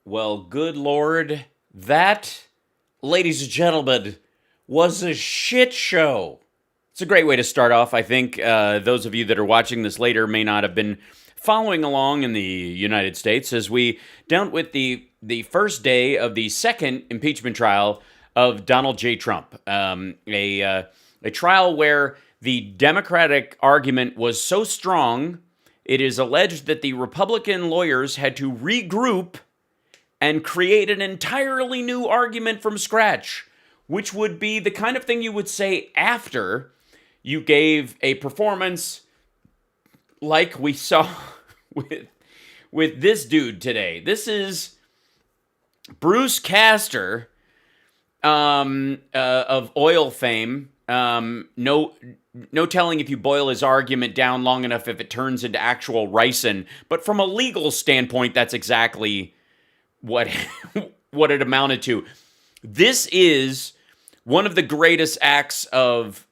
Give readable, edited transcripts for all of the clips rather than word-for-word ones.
Well, good Lord, that, ladies and gentlemen, was a shit show. It's a great way to start off. I think those of you that are watching this later may not have been following along in the United States as we dealt with the first day of the second impeachment trial of Donald J. Trump. A trial where the Democratic argument was so strong, it is alleged that the Republican lawyers had to regroup and create an entirely new argument from scratch, which would be the kind of thing you would say after you gave a performance like we saw with this dude today. This is Bruce Castor of oil fame. No telling if you boil his argument down long enough if it turns into actual ricin. But from a legal standpoint, that's exactly what it amounted to. This is one of the greatest acts of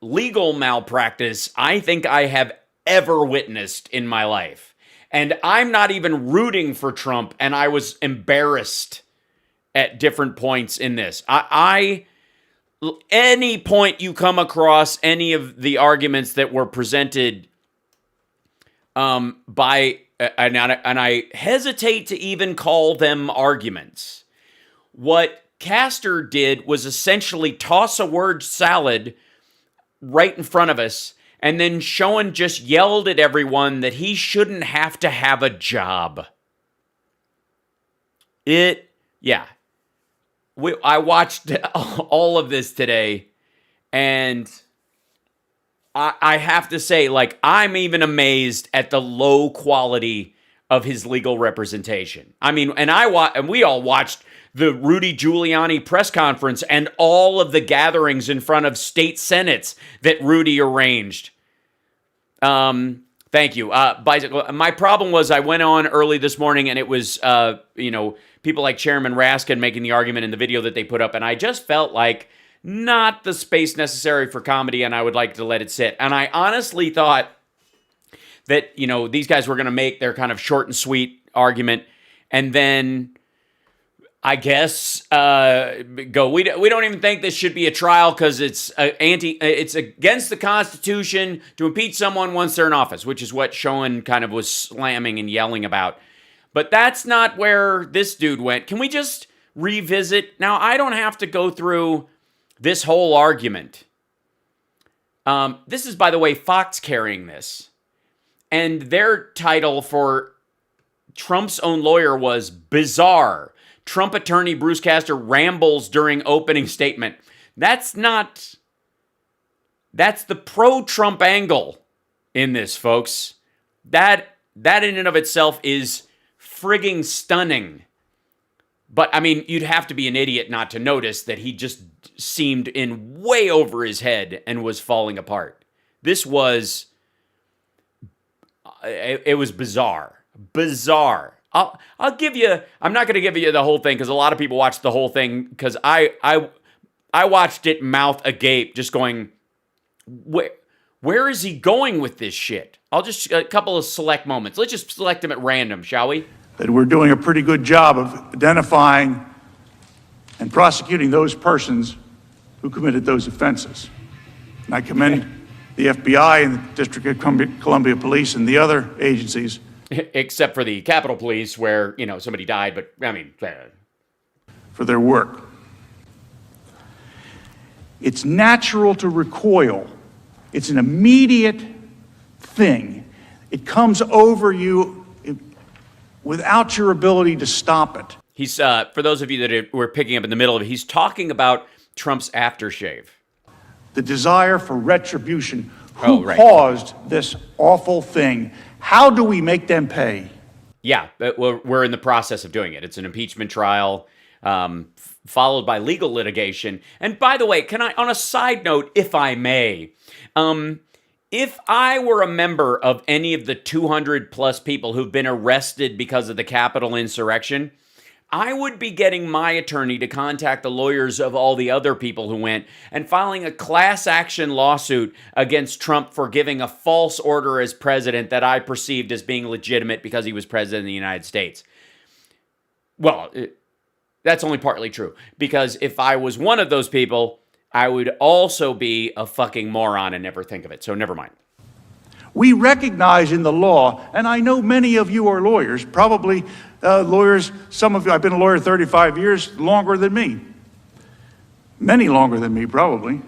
legal malpractice I think I have ever witnessed in my life. And I'm not even rooting for Trump, and I was embarrassed at different points in this. Any point you come across any of the arguments that were presented by, and I hesitate to even call them arguments. What Castor did was essentially toss a word salad right in front of us, and then Schoen just yelled at everyone that he shouldn't have to have a job. I watched all of this today, and I have to say, like, I'm even amazed at the low quality of his legal representation. I mean, and we all watched the Rudy Giuliani press conference and all of the gatherings in front of state senates that Rudy arranged. Thank you. My problem was I went on early this morning and it was, people like Chairman Raskin making the argument in the video that they put up, and I just felt like not the space necessary for comedy, and I would like to let it sit. And I honestly thought that, these guys were going to make their kind of short and sweet argument, and then I guess go. We don't even think this should be a trial because it's against the Constitution to impeach someone once they're in office, which is what Schoen kind of was slamming and yelling about. But that's not where this dude went. Can we just revisit? Now, I don't have to go through this whole argument. This is, by the way, Fox carrying this. And their title for Trump's own lawyer was Bizarre. Trump attorney Bruce Castor rambles during opening statement. That's the pro-Trump angle in this, folks. That in and of itself is frigging stunning. But, I mean, you'd have to be an idiot not to notice that he just seemed in way over his head and was falling apart. This was, it was bizarre. Bizarre. I'll give you, I'm not going to give you the whole thing because a lot of people watched the whole thing because I watched it mouth agape just going, where is he going with this shit? I'll just, a couple of select moments. Let's just select them at random, shall we? That we're doing a pretty good job of identifying and prosecuting those persons who committed those offenses. And I commend the FBI and the District of Columbia Police and the other agencies. Except for the Capitol Police where, somebody died, but, I mean... for their work. It's natural to recoil. It's an immediate thing. It comes over you without your ability to stop it. He's, for those of you that were picking up in the middle of it, he's talking about Trump's aftershave. The desire for retribution. Who caused this awful thing? How do we make them pay? Yeah, we're in the process of doing it. It's an impeachment trial, followed by legal litigation. And by the way, can I, on a side note, if I may, if I were a member of any of the 200 plus people who've been arrested because of the Capitol insurrection, I would be getting my attorney to contact the lawyers of all the other people who went and filing a class action lawsuit against Trump for giving a false order as president that I perceived as being legitimate because he was president of the United States. Well, that's only partly true. Because if I was one of those people, I would also be a fucking moron and never think of it. So never mind. We recognize in the law, and I know many of you are lawyers, probably lawyers, some of you, I've been a lawyer 35 years, longer than me. Many longer than me, probably.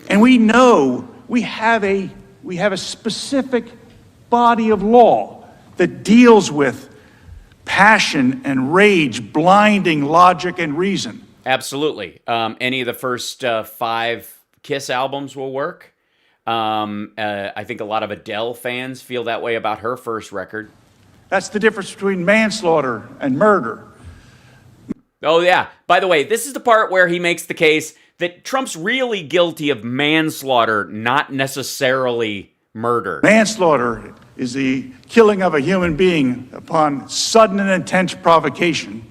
And we know we have a specific body of law that deals with passion and rage, blinding logic and reason. Absolutely. Any of the first 5 Kiss albums will work. I think a lot of Adele fans feel that way about her first record. That's the difference between manslaughter and murder. Oh, yeah. By the way, this is the part where he makes the case that Trump's really guilty of manslaughter, not necessarily murder. Manslaughter is the killing of a human being upon sudden and intense provocation.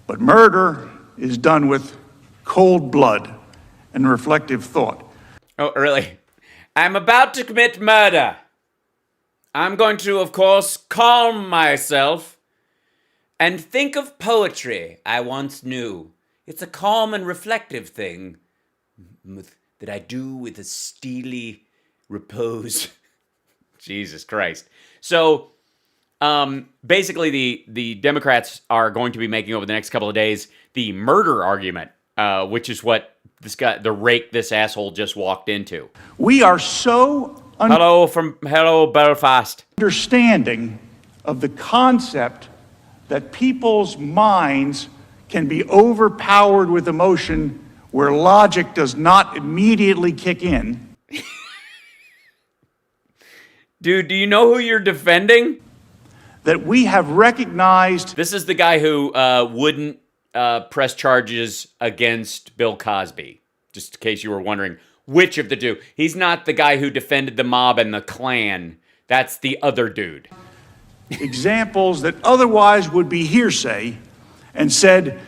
But murder is done with cold blood and reflective thought. Oh, really? I'm about to commit murder. I'm going to, of course, calm myself and think of poetry I once knew. It's a calm and reflective thing that I do with a steely repose. Jesus Christ. So, basically, the Democrats are going to be making over the next couple of days the murder argument, which is what this guy, the rake, this asshole just walked into. We are so Hello, Belfast. understanding of the concept that people's minds can be overpowered with emotion where logic does not immediately kick in. Dude, do you know who you're defending? That we have recognized. This is the guy who wouldn't press charges against Bill Cosby, just in case you were wondering which of the two. He's not the guy who defended the mob and the Klan. That's the other dude. Examples that otherwise would be hearsay and said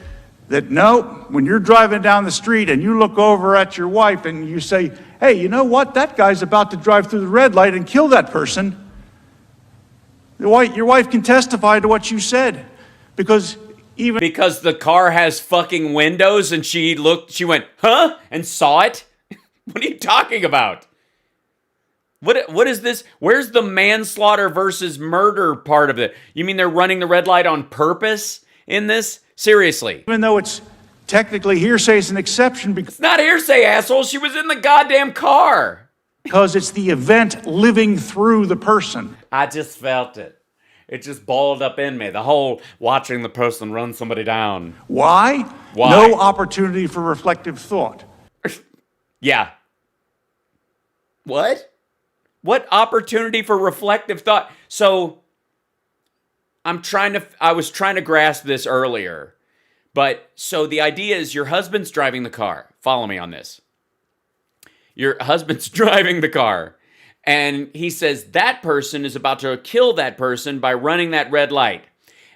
that no, when you're driving down the street and you look over at your wife and you say, hey, you know what? That guy's about to drive through the red light and kill that person. Your wife can testify to what you said because the car has fucking windows and she went, huh? And saw it? What are you talking about? What is this? Where's the manslaughter versus murder part of it? You mean they're running the red light on purpose in this? Seriously. Even though it's technically hearsay, is an exception it's not hearsay, asshole. She was in the goddamn car. Because it's the event living through the person. I just felt it. It just balled up in me. The whole watching the person run somebody down. Why? No opportunity for reflective thought. Yeah. What? What opportunity for reflective thought? So, I was trying to grasp this earlier. But, so the idea is your husband's driving the car. Follow me on this. Your husband's driving the car. And he says that person is about to kill that person by running that red light.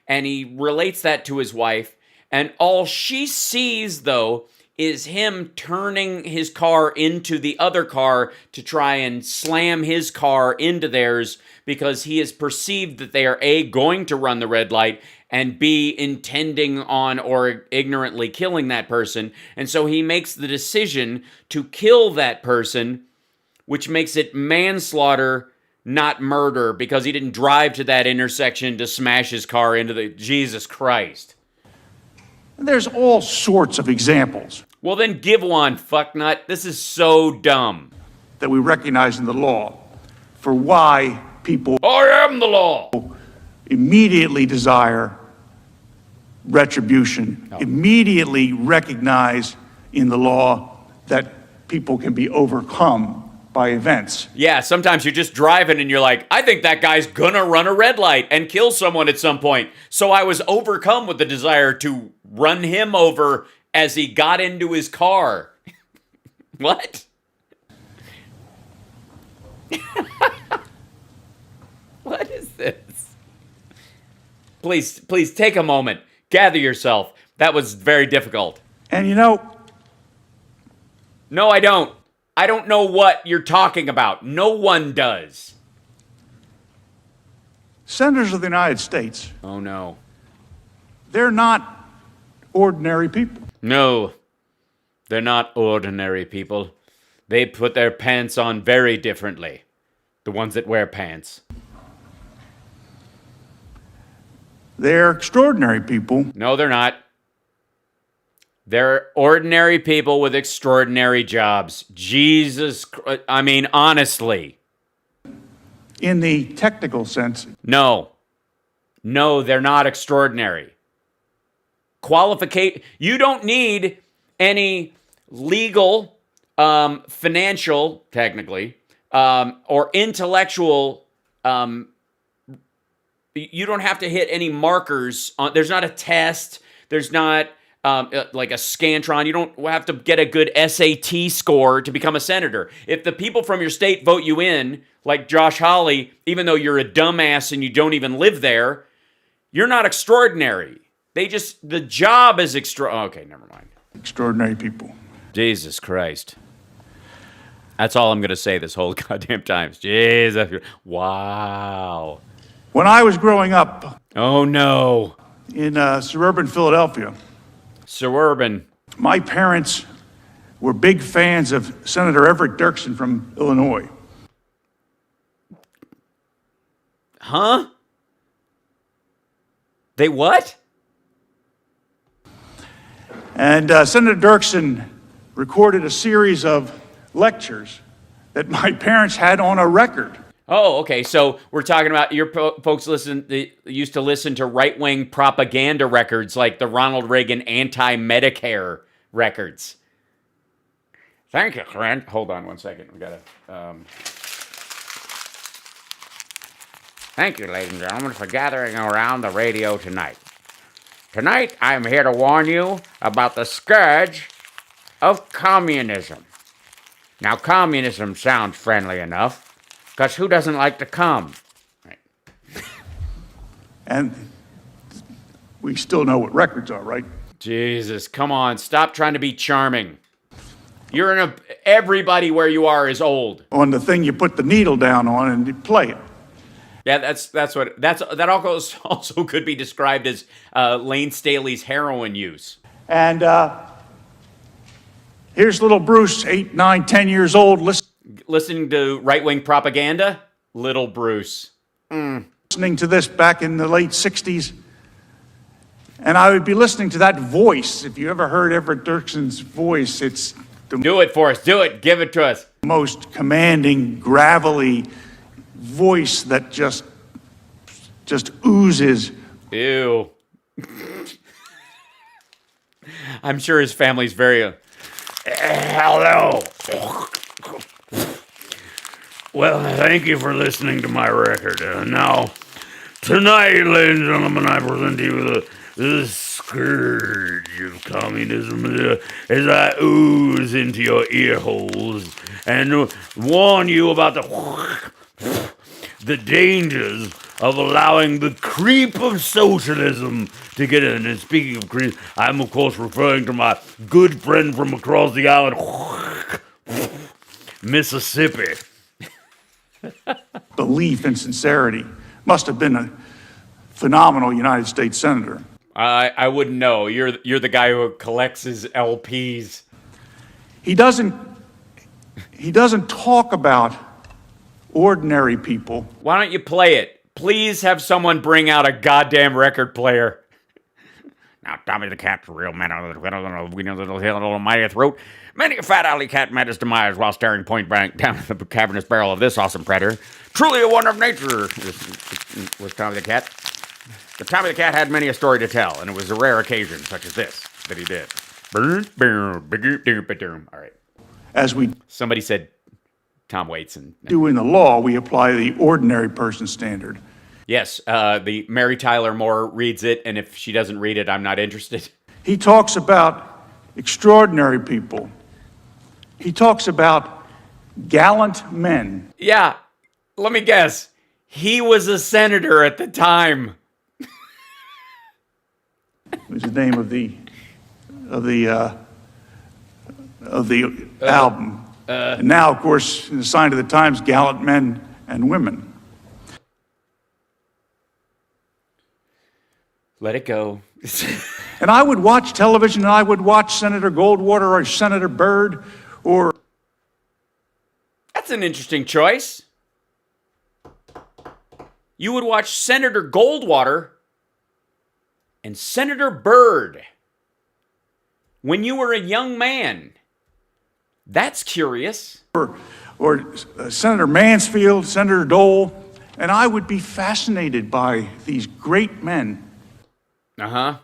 And he relates that to his wife. And all she sees, though, is him turning his car into the other car to try and slam his car into theirs because he has perceived that they are A, going to run the red light, and B, intending on or ignorantly killing that person. And so he makes the decision to kill that person, which makes it manslaughter, not murder, because he didn't drive to that intersection to smash his car into the... Jesus Christ. There's all sorts of examples. Well, then give one, fucknut. This is so dumb. That we recognize in the law for why people... I am the law! ...immediately desire retribution, immediately recognize in the law that people can be overcome by events. Yeah, sometimes you're just driving and you're like, I think that guy's gonna run a red light and kill someone at some point. So I was overcome with the desire to run him over as he got into his car. What? What is this? Please take a moment. Gather yourself. That was very difficult. And you know... No, I don't. I don't know what you're talking about. No one does. Senators of the United States, Oh, no. they're not ordinary people. No, they're not ordinary people. They put their pants on very differently. The ones that wear pants. They're extraordinary people. No, they're not. They're ordinary people with extraordinary jobs. Jesus Christ. I mean, honestly. In the technical sense. No. No, they're not extraordinary. You don't need any legal, financial, technically, or intellectual. You don't have to hit any markers. There's not a test. There's not like a Scantron. You don't have to get a good SAT score to become a senator. If the people from your state vote you in, like Josh Hawley, even though you're a dumbass and you don't even live there, you're not extraordinary. The job is okay, never mind. Extraordinary people. Jesus Christ. That's all I'm going to say this whole goddamn time. Jesus. Wow. When I was growing up. Oh, no. In suburban Philadelphia. Suburban. My parents were big fans of Senator Everett Dirksen from Illinois. Huh? They what? And Senator Dirksen recorded a series of lectures that my parents had on a record. Oh, okay. So we're talking about your folks used to listen to right-wing propaganda records like the Ronald Reagan anti-Medicare records. Thank you, Clint. Hold on one second. We gotta. Thank you, ladies and gentlemen, for gathering around the radio tonight. Tonight, I'm here to warn you about the scourge of communism. Now, communism sounds friendly enough, because who doesn't like to come? Right. And we still know what records are, right? Jesus, come on. Stop trying to be charming. Everybody where you are is old. On the thing you put the needle down on and you play it. Yeah, that also could be described as Lane Staley's heroin use. And here's little Bruce, 8, 9, 10 years old, listening to right-wing propaganda. Little Bruce. Listening to this back in the late 60s. And I would be listening to that voice. If you ever heard Everett Dirksen's voice, it's the Do it for us. Do it. Give it to us. most commanding, gravelly voice that just oozes. Ew. I'm sure his family's very... hello. Well, thank you for listening to my record. Now, tonight, ladies and gentlemen, I present to you the scourge of communism as I ooze into your ear holes and warn you about the dangers of allowing the creep of socialism to get in. And speaking of creep, I'm of course referring to my good friend from across the island, Mississippi. Belief and sincerity. Must have been a phenomenal United States Senator. I wouldn't know. You're the guy who collects his LPs. He doesn't talk about ordinary people. Why don't you play it? Please have someone bring out a goddamn record player. Now, Tommy the Cat's a real man of the little mighty throat. Many a fat alley cat met his demise while staring point blank down at the cavernous barrel of this awesome predator. Truly a wonder of nature was Tommy the Cat. But Tommy the Cat had many a story to tell, and it was a rare occasion such as this that he did. All right. As we Somebody said Tom Waits. And do in the law, we apply the ordinary person standard. yes, the Mary Tyler Moore reads it, and if she doesn't read it, I'm not interested. He talks about extraordinary people. He talks about gallant men. Yeah, let me guess. He was a senator at the time. Was the name of the album. And now, of course, in the sign of the times, gallant men and women. Let it go. And I would watch television and I would watch Senator Goldwater or Senator Byrd or... That's an interesting choice. You would watch Senator Goldwater and Senator Byrd when you were a young man. That's curious. Or Senator Mansfield, Senator Dole, and I would be fascinated by these great men. Uh-huh.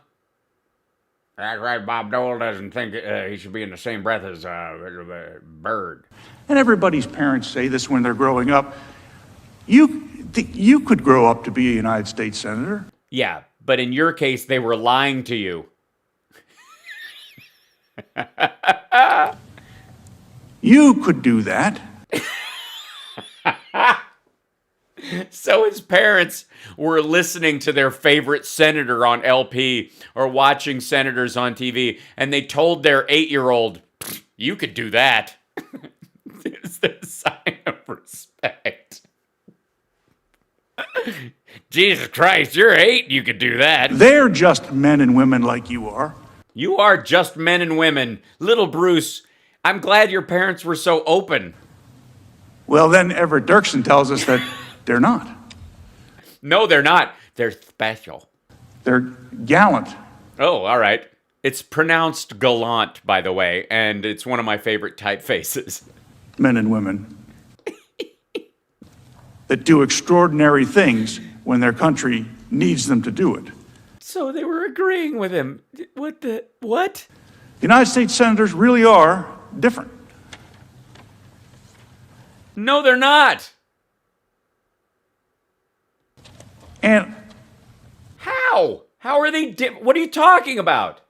That's right, Bob Dole doesn't think he should be in the same breath as Byrd. And everybody's parents say this when they're growing up. You could grow up to be a United States Senator. Yeah, but in your case, they were lying to you. You could do that. So his parents were listening to their favorite senator on LP or watching senators on TV, and they told their 8-year-old, you could do that. It's the sign of respect. Jesus Christ, you're 8, you could do that. They're just men and women like you are. You are just men and women. Little Bruce, I'm glad your parents were so open. Well, then Everett Dirksen tells us that they're not. No, they're not. They're special. They're gallant. Oh, all right. It's pronounced gallant, by the way, and it's one of my favorite typefaces. Men and women that do extraordinary things when their country needs them to do it. So they were agreeing with him. What? The United States senators really are different. No, they're not. And How? How are they what are you talking about?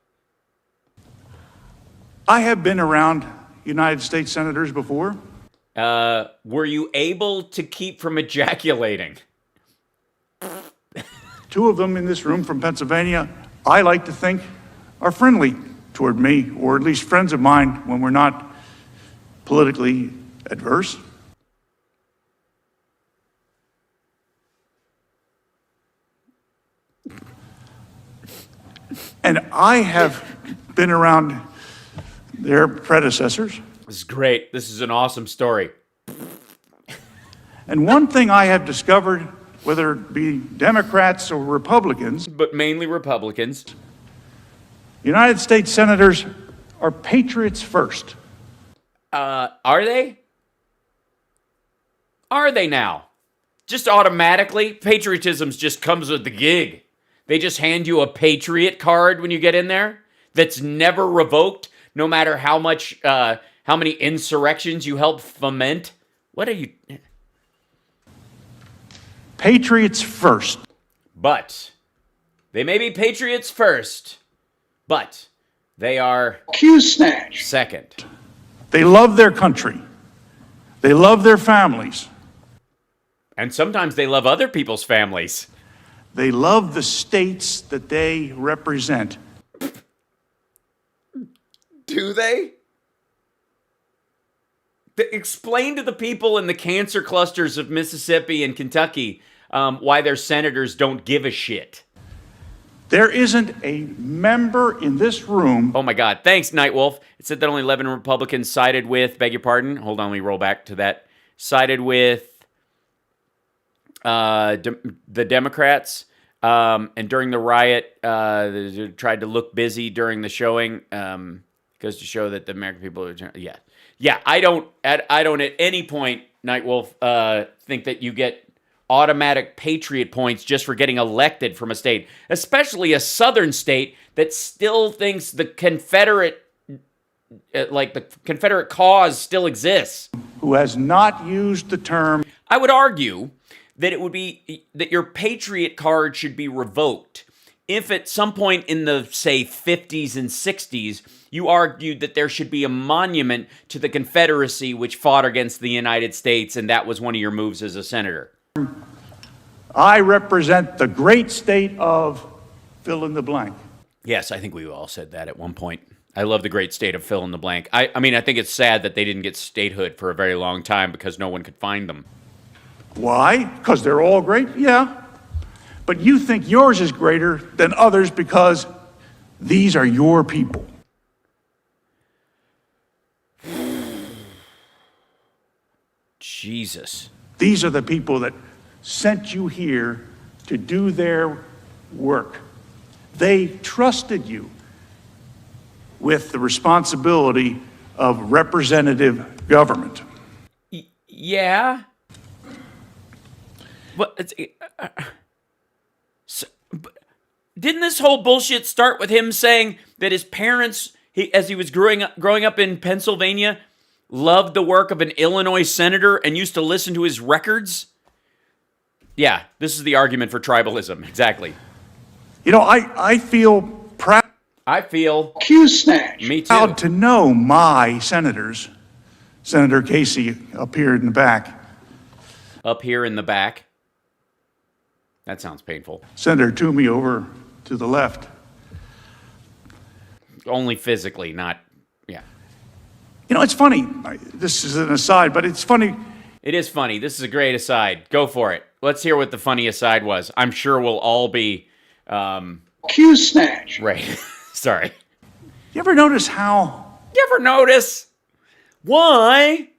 I have been around United States senators before. Were you able to keep from ejaculating? 2 of them in this room from Pennsylvania, I like to think, are friendly toward me, or at least friends of mine when we're not politically adverse. And I have been around their predecessors. This is great. This is an awesome story. And one thing I have discovered, whether it be Democrats or Republicans, But mainly Republicans. United States senators are patriots first. Are they? Are they now? Just automatically? Patriotism just comes with the gig. They just hand you a patriot card when you get in there that's never revoked, no matter how many insurrections you help foment. What are you? Patriots first. But they may be patriots first, but they are Q-snatch. second. They love their country. They love their families. And sometimes they love other people's families. They love the states that they represent. Do they? Explain to the people in the cancer clusters of Mississippi and Kentucky why their senators don't give a shit. There isn't a member in this room. Oh my God. Thanks, Nightwolf. It said that only 11 Republicans sided with, beg your pardon. Hold on, let me roll back to that. Sided with the Democrats. And during the riot, they tried to look busy during the showing. Goes to show that the American people are, yeah. I don't at any point, Nightwolf, think that you get automatic patriot points just for getting elected from a state, especially a southern state that still thinks the Confederate, the Confederate cause still exists. Who has not used the term. I would argue that it would be that your patriot card should be revoked if at some point in the, say, 50s and 60s, you argued that there should be a monument to the Confederacy which fought against the United States, and that was one of your moves as a senator. I represent the great state of fill in the blank. Yes, I think we all said that at one point. I love the great state of fill in the blank. I mean, I think it's sad that they didn't get statehood for a very long time because no one could find them. Why? Because they're all great? Yeah. but you think yours is greater than others because these are your people. Jesus. These are the people that sent you here to do their work. They trusted you with the responsibility of representative government. Yeah. But didn't this whole bullshit start with him saying that his parents, as he was growing up in Pennsylvania, loved the work of an Illinois senator and used to listen to his records? Yeah, this is the argument for tribalism. Exactly. You know, I feel proud. I feel Q-snatch. Me too. Proud to know my senators. Senator Casey up here in the back. Up here in the back. That sounds painful. Senator Toomey over to the left. Only physically, not, yeah. You know, it's funny. This is an aside, but it's funny. It is funny. This is a great aside. Go for it. Let's hear what the funny aside was. I'm sure we'll all be... Q-snatch. Right. Sorry. You ever notice how... You ever notice? Why?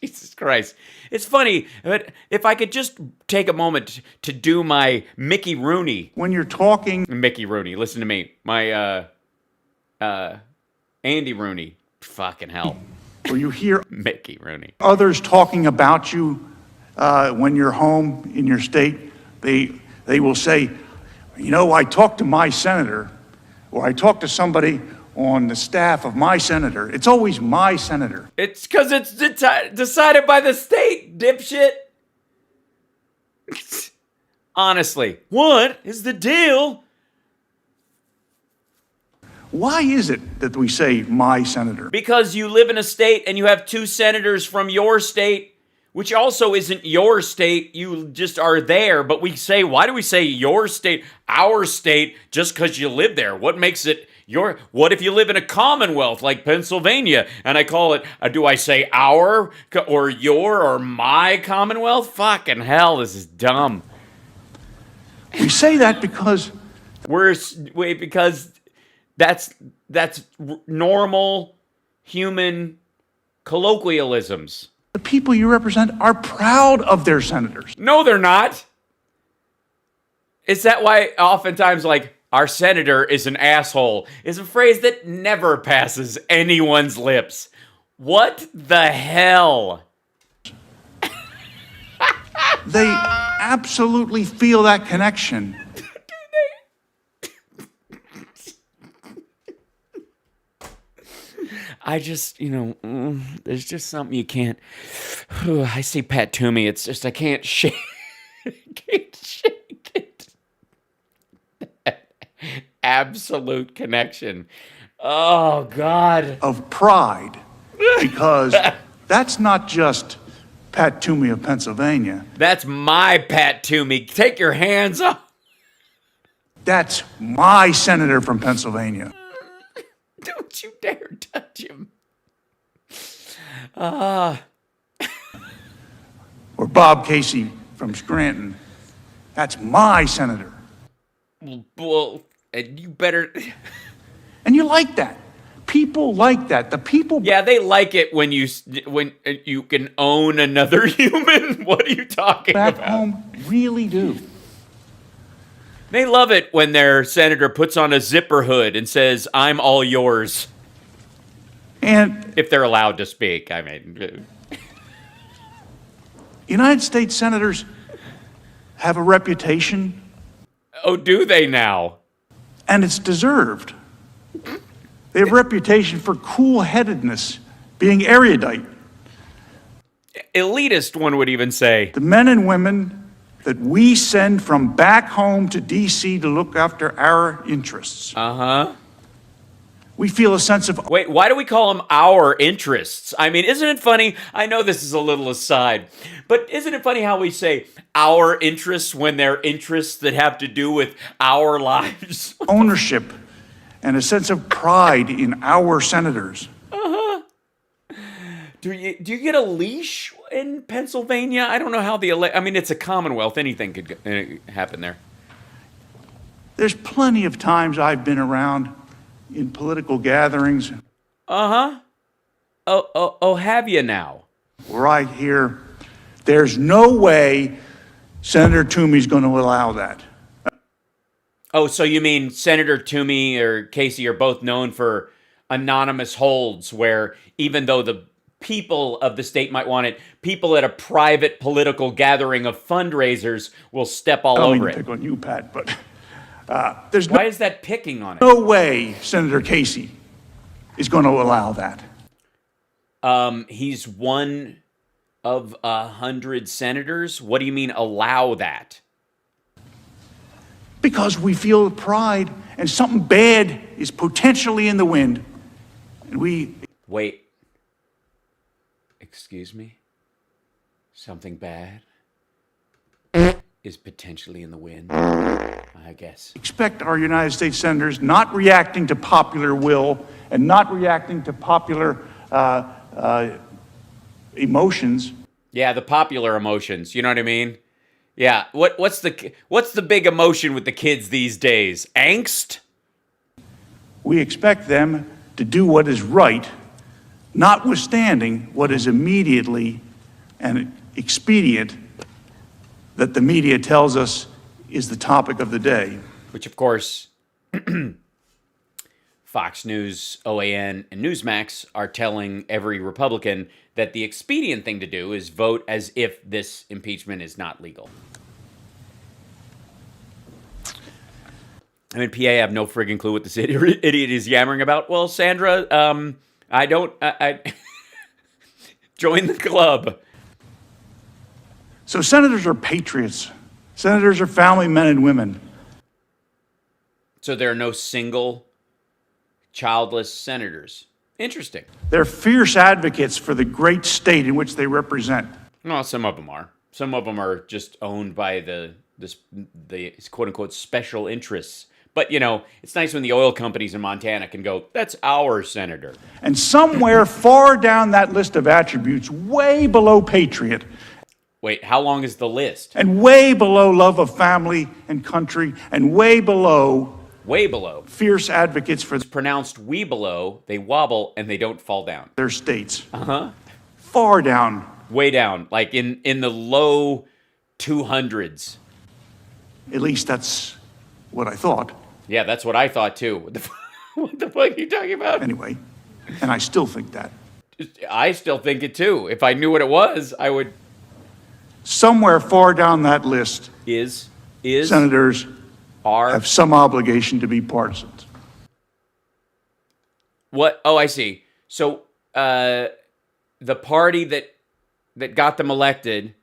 Jesus Christ. It's funny, but if I could just take a moment to do my Mickey Rooney. when you're talking... Mickey Rooney, listen to me. My, Andy Rooney. Fucking hell. Or you hear Mickey Rooney. others talking about you when you're home in your state, they will say, you know, I talked to my senator, or I talked to somebody on the staff of my senator. It's always my senator. It's because it's decided by the state, dipshit. Honestly, what is the deal? Why is it that we say my senator? Because you live in a state and you have two senators from your state, which also isn't your state. You just are there. But we say, why do we say your state, our state, just because you live there? What makes it your? What if you live in a commonwealth like Pennsylvania and I call it, do I say our or your or my commonwealth? Fucking hell, this is dumb. We say that because Because that's normal human colloquialisms. the people you represent are proud of their senators. No, they're not. Is that why oftentimes, like, our senator is an asshole is a phrase that never passes anyone's lips? What the hell? They absolutely feel that connection. I just, there's just something you can't. I see Pat Toomey. It's just I can't shake. Can't shake it. Absolute connection. Oh God. Of pride, because that's not just Pat Toomey of Pennsylvania. That's my Pat Toomey. Take your hands off. That's my senator from Pennsylvania. Don't you dare touch him. Or Bob Casey from Scranton. That's my senator. Well, and you better. And you like that. People like that. The people. Yeah, they like it when you can own another human. What are you talking back about? home really do. They love it when their senator puts on a zipper hood and says, "I'm all yours." And If they're allowed to speak, I mean. United States senators have a reputation, Oh, do they now? and it's deserved. They have a reputation for cool-headedness, being erudite. Elitist, one would even say. The men and women that we send from back home to D.C. to look after our interests. Uh-huh. We feel a sense of Wait, why do we call them our interests? I mean, isn't it funny? I know this is a little aside, but isn't it funny how we say our interests when they're interests that have to do with our lives? ownership and a sense of pride in our senators. Do you get a leash in Pennsylvania? I don't know how I mean, it's a Commonwealth. Anything could happen there. There's plenty of times I've been around in political gatherings. Uh-huh. Oh, have you now? Where I hear, there's no way Senator Toomey's going to allow that. Oh, so you mean Senator Toomey or Casey are both known for anonymous holds where even though the people of the state might want it, people at a private political gathering of fundraisers will step all over it. I don't mean to pick on you, Pat, but there's Why is that picking on it? no way Senator Casey is going to allow that. He's one of 100 senators. What do you mean allow that? Because we feel pride and something bad is potentially in the wind. And we... Wait. Excuse me? Something bad is potentially in the wind, I guess. expect our United States senators not reacting to popular will and not reacting to popular emotions. Yeah, the popular emotions. You know what I mean? Yeah. What's the big emotion with the kids these days? Angst? We expect them to do what is right, notwithstanding what is immediately and expedient that the media tells us is the topic of the day. Which, of course, Fox News, OAN, and Newsmax are telling every Republican that the expedient thing to do is vote as if this impeachment is not legal. I'm in PA. I have no friggin' clue what this idiot is yammering about. Well, Sandra, I join the club. So senators are patriots. Senators are family men and women. So there are no single childless senators. Interesting. They're fierce advocates for the great state in which they represent. Well, some of them are. Some of them are just owned by the quote-unquote special interests. But, you know, it's nice when the oil companies in Montana can go, that's our senator. And somewhere far down that list of attributes, way below patriot, Wait, how long is the list? and way below love of family and country, and way below Way below. fierce advocates for It's pronounced we below, they wobble, and they don't fall down. their states. Uh-huh. Far down. Way down, like in the low 200s. At least that's what I thought. Yeah, that's what I thought too. What the fuck are you talking about? Anyway, and I still think that. I still think it too. If I knew what it was, I would. Somewhere far down that list, Is senators are have some obligation to be partisans. what? Oh, I see. So the party that got them elected,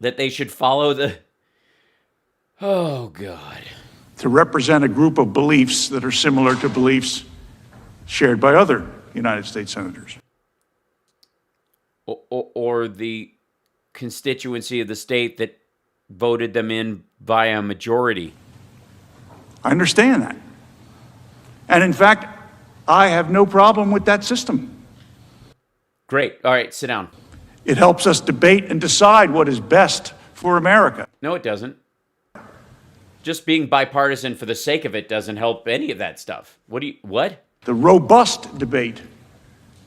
that they should follow the. Oh God. To represent a group of beliefs that are similar to beliefs shared by other United States senators. Or the constituency of the state that voted them in by a majority. I understand that. And in fact, I have no problem with that system. Great. All right, sit down. It helps us debate and decide what is best for America. No, it doesn't. Just being bipartisan for the sake of it doesn't help any of that stuff. What? The robust debate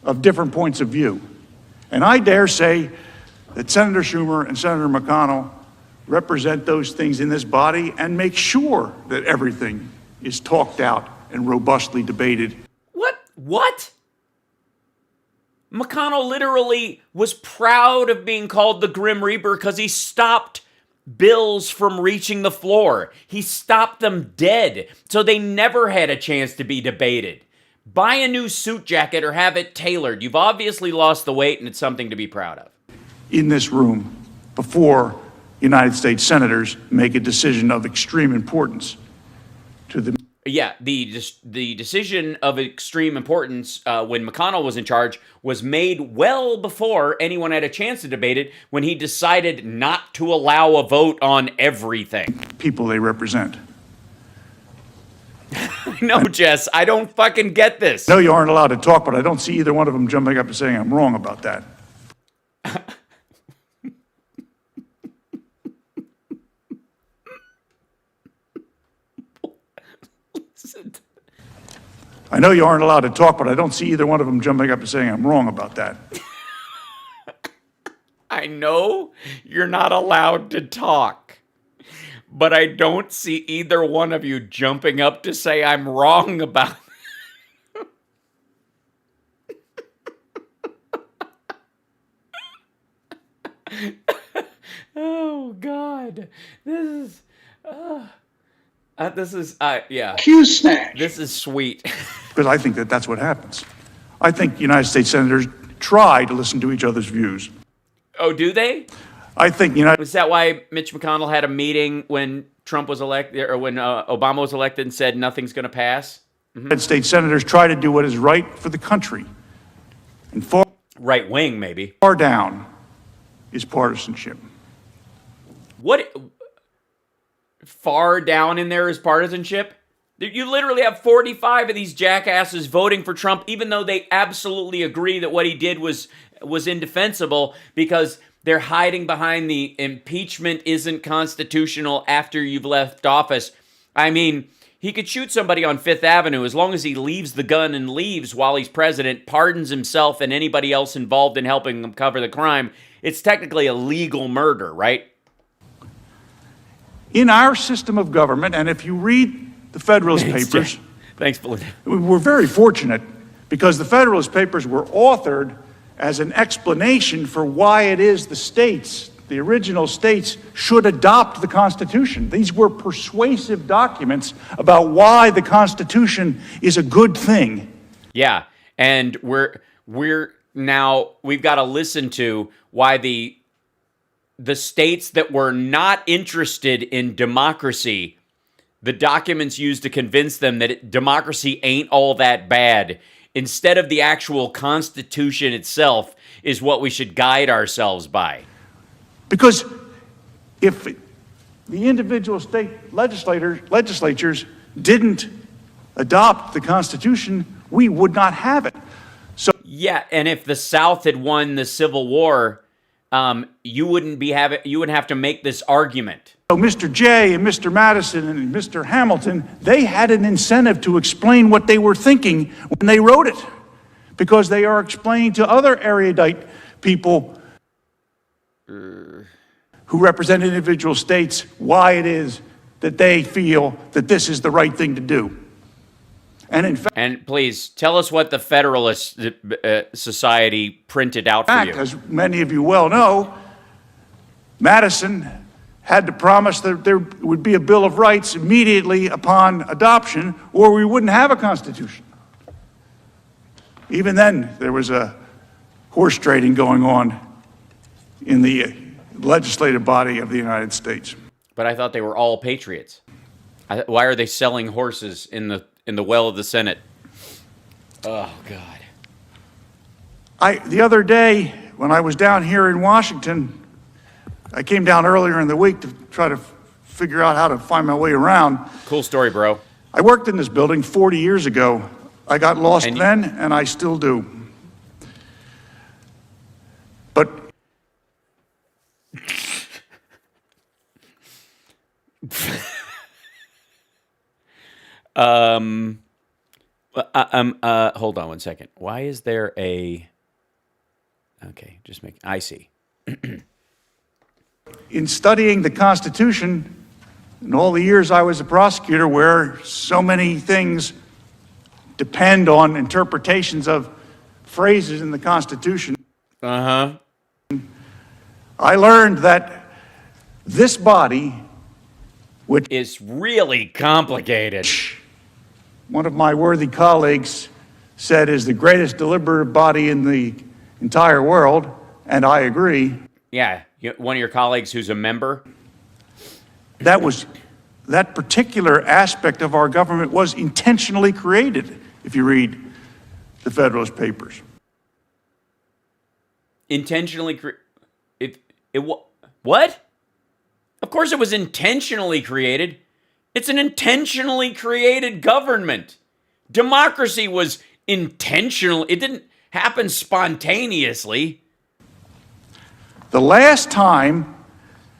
of different points of view. And I dare say that Senator Schumer and Senator McConnell represent those things in this body and make sure that everything is talked out and robustly debated. What? McConnell literally was proud of being called the Grim Reaper because he stopped bills from reaching the floor. He stopped them dead, so they never had a chance to be debated. Buy a new suit jacket or have it tailored. You've obviously lost the weight, and it's something to be proud of. In this room, before United States senators make a decision of extreme importance to the... Yeah, the decision of extreme importance when McConnell was in charge was made well before anyone had a chance to debate it, when he decided not to allow a vote on everything. people they represent. No, Jess, I don't fucking get this. I know you aren't allowed to talk, but I don't see either one of them jumping up and saying I'm wrong about that. I know you aren't allowed to talk, but I don't see either one of them jumping up and saying I'm wrong about that. I know you're not allowed to talk, but I don't see either one of you jumping up to say I'm wrong about Oh God, this is yeah. Q snatch. This is sweet. Because I think that that's what happens. I think United States senators try to listen to each other's views. Oh, do they? I think United Was that why Mitch McConnell had a meeting when Trump was elected, or when Obama was elected, and said nothing's going to pass? States senators try to do what is right for the country. And Right wing, maybe. far down is partisanship. What? Far down in there is partisanship? You literally have 45 of these jackasses voting for Trump, even though they absolutely agree that what he did was indefensible, because they're hiding behind the impeachment isn't constitutional after you've left office. I mean, he could shoot somebody on Fifth Avenue as long as he leaves the gun and leaves while he's president, pardons himself and anybody else involved in helping him cover the crime. It's technically a legal murder, right? In our system of government, and if you read the Federalist Papers, Thanks, Belinda. we're very fortunate because the Federalist Papers were authored as an explanation for why it is the states, the original states, should adopt the Constitution. These were persuasive documents about why the Constitution is a good thing. Yeah, and we've got to listen to why the states that were not interested in democracy, the documents used to convince them that democracy ain't all that bad, instead of the actual Constitution itself, is what we should guide ourselves by. Because if the individual state legislatures didn't adopt the Constitution, we would not have it. So Yeah, and if the South had won the Civil War, you wouldn't have to make this argument. Mr. Jay and Mr. Madison and Mr. Hamilton, they had an incentive to explain what they were thinking when they wrote it, because they are explaining to other erudite people who represent individual states why it is that they feel that this is the right thing to do. And in fact, And please, tell us what the Federalist Society printed out for you. as many of you well know, Madison had to promise that there would be a Bill of Rights immediately upon adoption, or we wouldn't have a Constitution. Even then, there was a horse trading going on in the legislative body of the United States. But I thought they were all patriots. Why are they selling horses in the well of the Senate? Oh, God. The other day, when I was down here in Washington, I came down earlier in the week to try to figure out how to find my way around. Cool story, bro. I worked in this building 40 years ago. I got lost then, and I still do. But Hold on one second. Why is there a... Okay, I see. in studying the Constitution, in all the years I was a prosecutor, where so many things depend on interpretations of phrases in the Constitution, Uh-huh. I learned that this body, which It's really complicated. one of my worthy colleagues said is the greatest deliberative body in the entire world, and I agree, Yeah, one of your colleagues who's a member. that particular aspect of our government was intentionally created, if you read the Federalist Papers. Intentionally what? Of course it was intentionally created. It's an intentionally created government. Democracy was intentional. It didn't happen spontaneously. The last time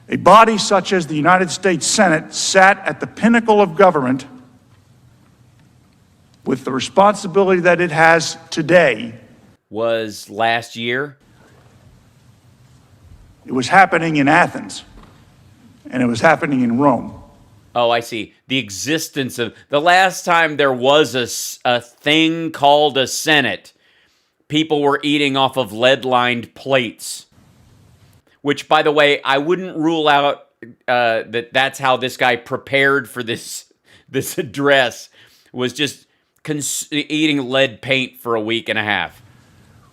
a body such as the United States Senate sat at the pinnacle of government with the responsibility that it has today Was last year. it was happening in Athens, and it was happening in Rome. Oh, I see. The existence of the last time there was a thing called a Senate, people were eating off of lead-lined plates. Which, by the way, I wouldn't rule out that's how this guy prepared for this address, was just eating lead paint for a week and a half.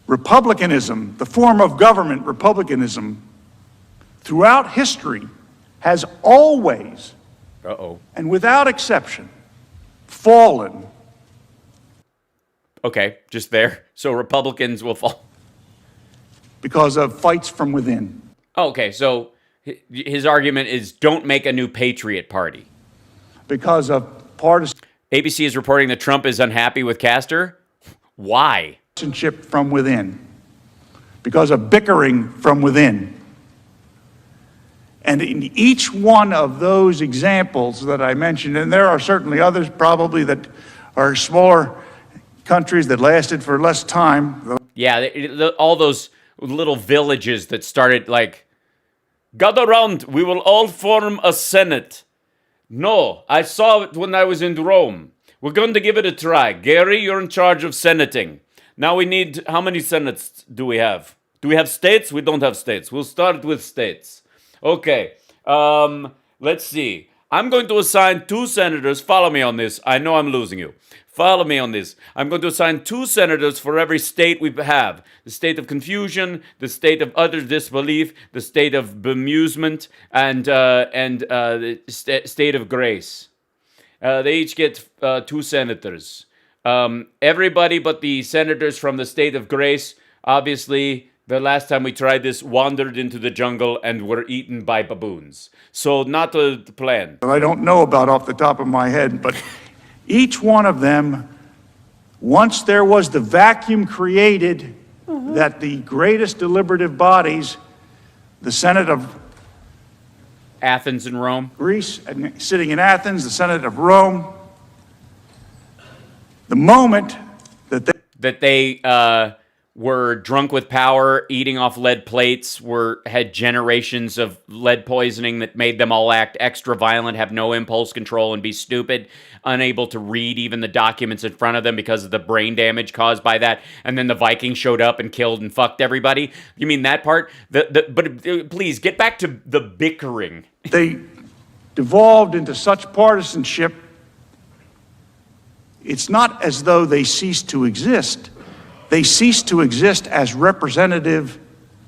Republicanism, the form of government, republicanism, throughout history has always, and without exception, fallen. Okay, just there. So Republicans will fall. Because of fights from within. Okay, so his argument is don't make a new Patriot Party. Because of partisanship ABC is reporting that Trump is unhappy with Castor. Why? from within. Because of bickering from within. And in each one of those examples that I mentioned, and there are certainly others probably that are smaller countries that lasted for less time. Yeah, all those little villages that started like, gather round, we will all form a Senate. No, I saw it when I was in Rome. We're going to give it a try. Gary, you're in charge of senating. Now we need, how many senates do we have? Do we have states? We don't have states. We'll start with states. Okay, let's see. I'm going to assign 2 senators. Follow me on this. I know I'm losing you. Follow me on this. I'm going to assign 2 senators for every state we have. The state of confusion, the state of utter disbelief, the state of bemusement, and the state of grace. They each get 2 senators. Everybody but the senators from the state of grace, obviously, the last time we tried this, wandered into the jungle and were eaten by baboons. So not the plan. I don't know about off the top of my head, but each one of them, once there was the vacuum created that the greatest deliberative bodies, the Senate of Athens and Rome. Greece, sitting in Athens, the Senate of Rome, the moment that they were drunk with power, eating off lead plates, had generations of lead poisoning that made them all act extra violent, have no impulse control, and be stupid, unable to read even the documents in front of them because of the brain damage caused by that. And then the Vikings showed up and killed and fucked everybody. You mean that part? But please, get back to the bickering. They devolved into such partisanship, it's not as though they ceased to exist. They cease to exist as representative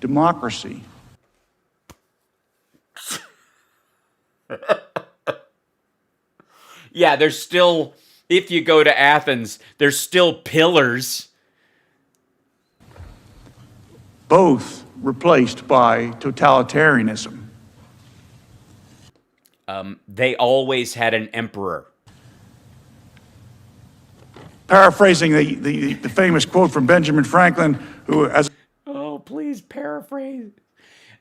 democracy. Yeah, there's still, if you go to Athens, there's still pillars. Both replaced by totalitarianism. They always had an emperor. Paraphrasing the famous quote from Benjamin Franklin, who, as Oh, please paraphrase.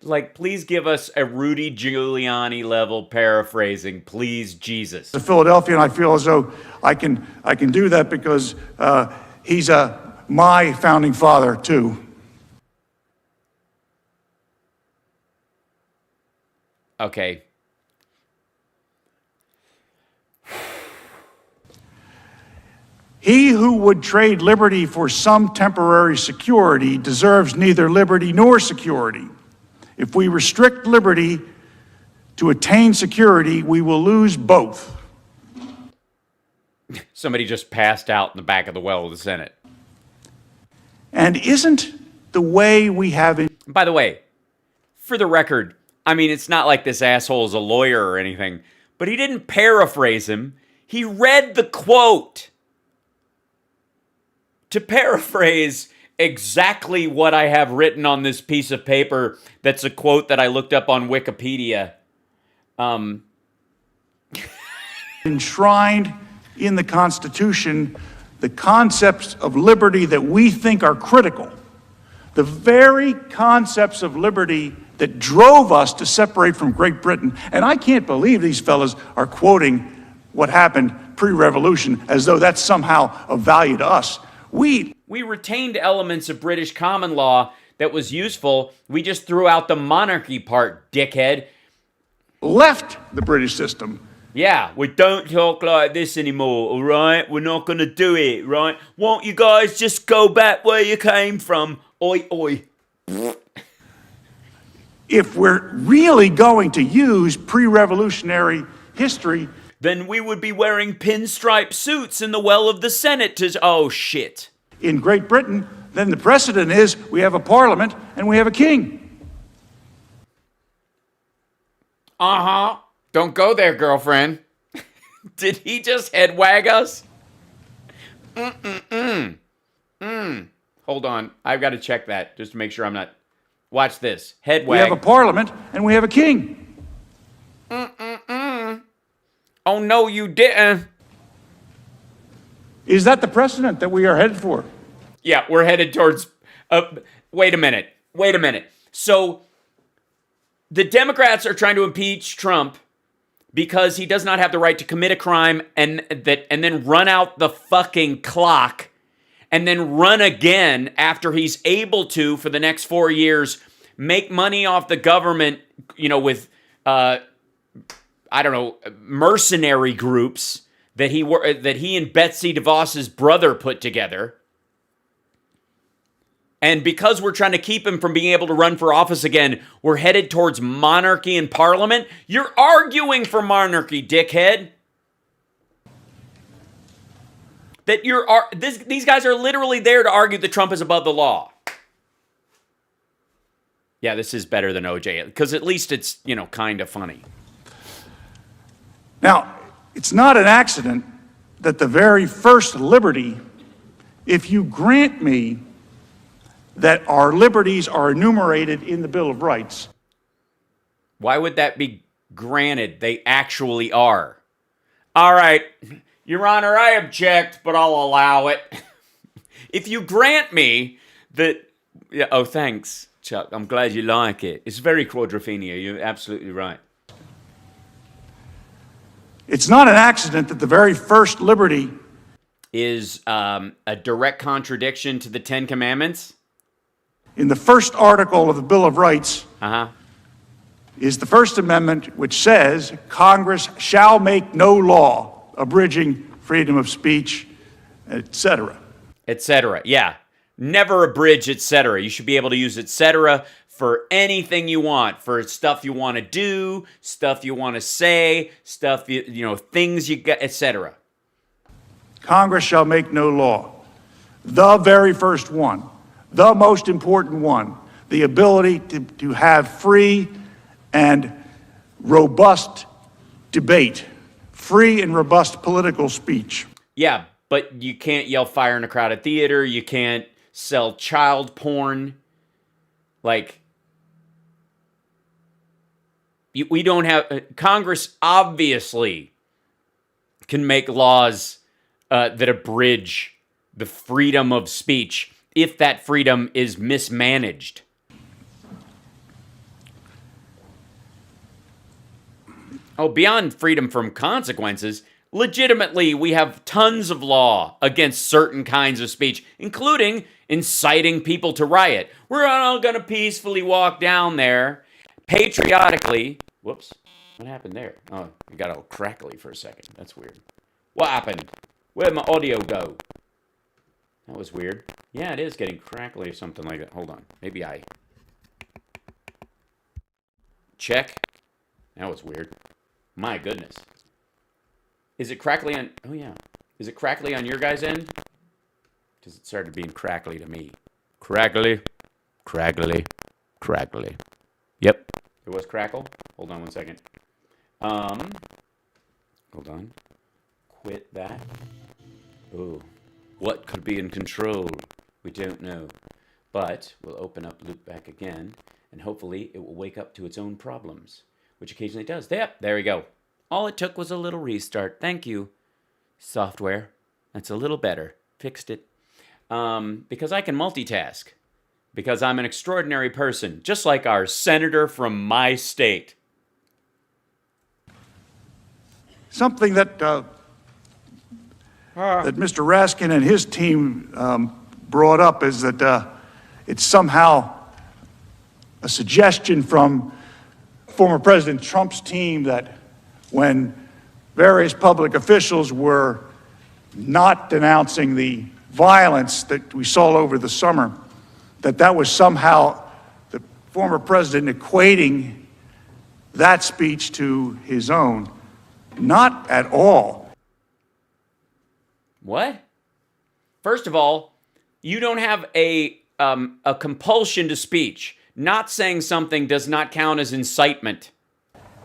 Like, please give us a Rudy Giuliani level paraphrasing, please, Jesus. a Philadelphian, I feel as though I can do that because he's my founding father too. Okay. He who would trade liberty for some temporary security deserves neither liberty nor security. If we restrict liberty to attain security, we will lose both. Somebody just passed out in the back of the well of the Senate. And isn't the way we have it? By the way, for the record, I mean, it's not like this asshole is a lawyer or anything, but he didn't paraphrase him. He read the quote. To paraphrase exactly what I have written on this piece of paper, that's a quote that I looked up on Wikipedia. enshrined in the Constitution the concepts of liberty that we think are critical, the very concepts of liberty that drove us to separate from Great Britain. And I can't believe these fellas are quoting what happened pre-revolution as though that's somehow of value to us. We retained elements of British common law that was useful. We just threw out the monarchy part, dickhead. Left the British system. Yeah, we don't talk like this anymore, all right? We're not going to do it, right? Won't you guys just go back where you came from? Oi, oi. If we're really going to use pre-revolutionary history, then we would be wearing pinstripe suits in the well of the Senate to... Oh, shit. In Great Britain, then the precedent is we have a parliament and we have a king. Uh-huh. Don't go there, girlfriend. Did he just head wag us? Hold on. I've got to check that just to make sure I'm not... Watch this. Head wag. We have a parliament and we have a king. Oh, no, you didn't. Is that the precedent that we are headed for? Yeah, we're headed towards... Wait a minute. So, the Democrats are trying to impeach Trump because he does not have the right to commit a crime and then run out the fucking clock and then run again after he's able to for the next 4 years, make money off the government, with, mercenary groups that he and Betsy DeVos's brother put together. And because we're trying to keep him from being able to run for office again, we're headed towards monarchy in parliament. You're arguing for monarchy, dickhead. These guys are literally there to argue that Trump is above the law. Yeah, this is better than OJ, because at least it's, kind of funny. Now, it's not an accident that the very first liberty, if you grant me that our liberties are enumerated in the Bill of Rights. Why would that be granted? They actually are. All right, Your Honor, I object, but I'll allow it. If you grant me that... Yeah, oh, thanks, Chuck. I'm glad you like it. It's very quadrophenia. You're absolutely right. It's not an accident that the very first liberty is a direct contradiction to the Ten Commandments. In the first article of the Bill of Rights is the First Amendment, which says Congress shall make no law abridging freedom of speech, etc. Etc. Yeah. Never abridge, etc. You should be able to use etc. for anything you want, for stuff you want to do, stuff you want to say, stuff, things you got, etc. Congress shall make no law. The very first one. The most important one, the ability to have free and robust debate, free and robust political speech. Yeah, but you can't yell fire in a crowded theater. You can't sell child porn. We don't have... Congress obviously can make laws that abridge the freedom of speech if that freedom is mismanaged. Oh, beyond freedom from consequences, legitimately, we have tons of law against certain kinds of speech, including inciting people to riot. We're all going to peacefully walk down there, patriotically. Whoops, what happened there? Oh, it got all crackly for a second. That's weird. What happened? Where'd my audio go? That was weird. Yeah, it is getting crackly or something like that. Hold on. Maybe I... Check. That was weird. My goodness. Is it crackly on... Oh, yeah. Is it crackly on your guys' end? Because it started being crackly to me. Crackly. Crackly. Crackly. Yep. It was crackle. Hold on one second. Hold on. Quit that. Ooh. What could be in control? We don't know. But we'll open up loop back again, and hopefully it will wake up to its own problems, which occasionally does. There we go. All it took was a little restart. Thank you, software. That's a little better. Fixed it. Because I can multitask. Because I'm an extraordinary person, just like our senator from my state. Something that Mr. Raskin and his team brought up is that it's somehow a suggestion from former President Trump's team that when various public officials were not denouncing the violence that we saw over the summer, that was somehow the former president equating that speech to his own. Not at all. What? First of all, you don't have a compulsion to speech. Not saying something does not count as incitement.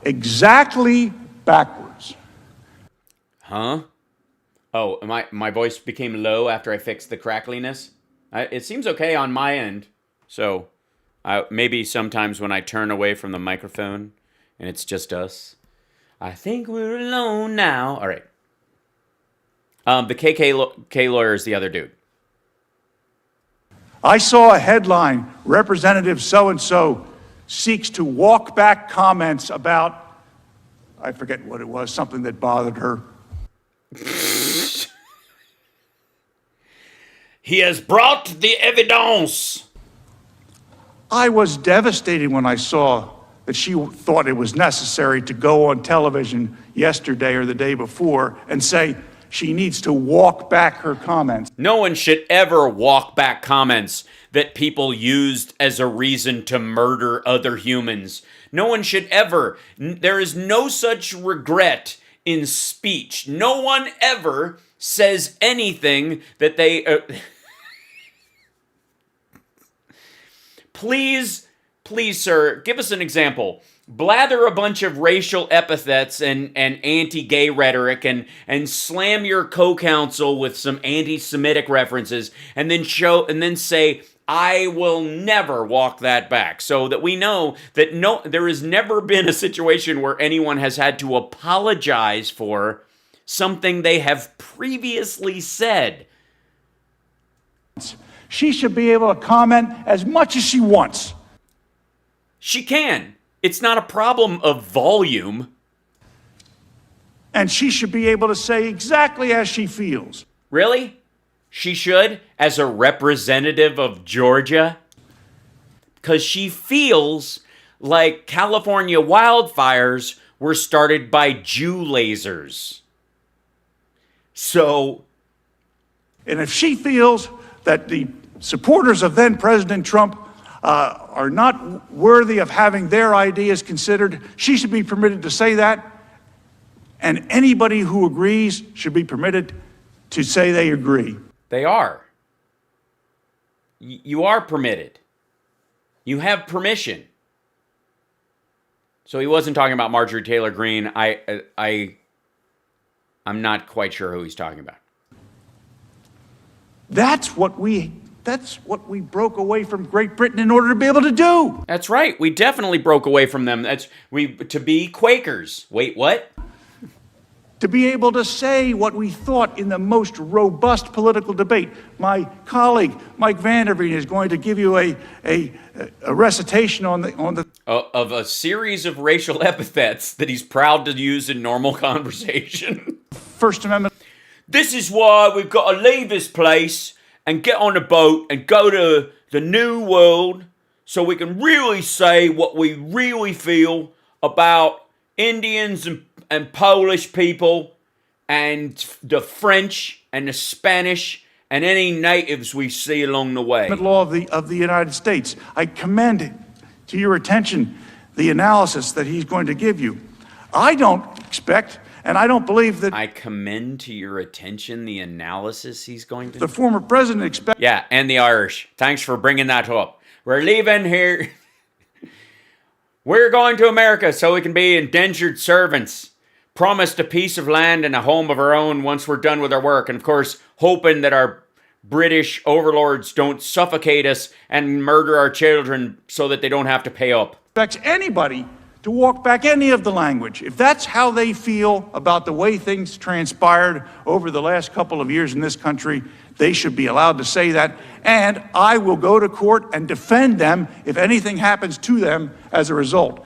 Exactly backwards. Huh? Oh, my voice became low after I fixed the crackliness? It seems okay on my end. So maybe sometimes when I turn away from the microphone and it's just us, I think we're alone now. All right. The KK lawyer is the other dude. I saw a headline, Representative so-and-so seeks to walk back comments about, I forget what it was, something that bothered her. He has brought the evidence. I was devastated when I saw that she thought it was necessary to go on television yesterday or the day before and say she needs to walk back her comments. No one should ever walk back comments that people used as a reason to murder other humans. No one should ever. There is no such regret in speech. No one ever says anything that they... Please, sir, give us an example. Blather a bunch of racial epithets and anti-gay rhetoric and slam your co-counsel with some anti-Semitic references and then say, I will never walk that back, so that we know that there has never been a situation where anyone has had to apologize for something they have previously said. She should be able to comment as much as she wants. She can. It's not a problem of volume. And she should be able to say exactly as she feels. Really? She should, as a representative of Georgia? Because she feels like California wildfires were started by Jew lasers. So... And if she feels that the supporters of then President Trump are not worthy of having their ideas considered, she should be permitted to say that. And anybody who agrees should be permitted to say they agree. They are. You are permitted. You have permission. So he wasn't talking about Marjorie Taylor Greene. I'm not quite sure who he's talking about. That's what we broke away from Great Britain in order to be able to do. That's right. We definitely broke away from them. To be Quakers. Wait, what? To be able to say what we thought in the most robust political debate. My colleague, Mike Vanderveen, is going to give you a recitation on the of a series of racial epithets that he's proud to use in normal conversation. First Amendment. This is why we've got to leave this place and get on a boat and go to the New World so we can really say what we really feel about Indians and Polish people and the French and the Spanish and any natives we see along the way. Law of the United States. I commend to your attention the analysis that he's going to give you. I don't expect, and I don't believe that... I commend to your attention the analysis he's going to... The former president expects... Yeah, and the Irish. Thanks for bringing that up. We're leaving here. We're going to America so we can be indentured servants. Promised a piece of land and a home of our own once we're done with our work. And of course, hoping that our British overlords don't suffocate us and murder our children so that they don't have to pay up. Expects anybody to walk back any of the language. If that's how they feel about the way things transpired over the last couple of years in this country, they should be allowed to say that. And I will go to court and defend them if anything happens to them as a result.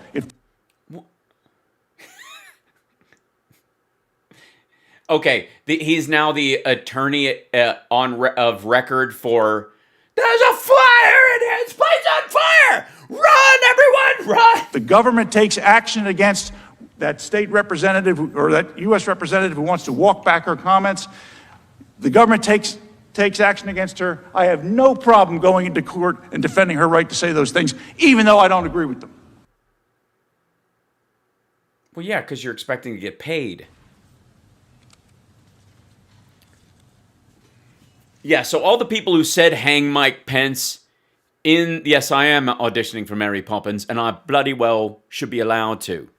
Okay, he's now the attorney of record for, there's a fire in here, this place on fire! Run, everyone, run! The government takes action against that state representative or that U.S. representative who wants to walk back her comments. The government takes action against her. I have no problem going into court and defending her right to say those things, even though I don't agree with them. Well, yeah, because you're expecting to get paid. Yeah, so all the people who said hang Mike Pence yes, I am auditioning for Mary Poppins, and I bloody well should be allowed to.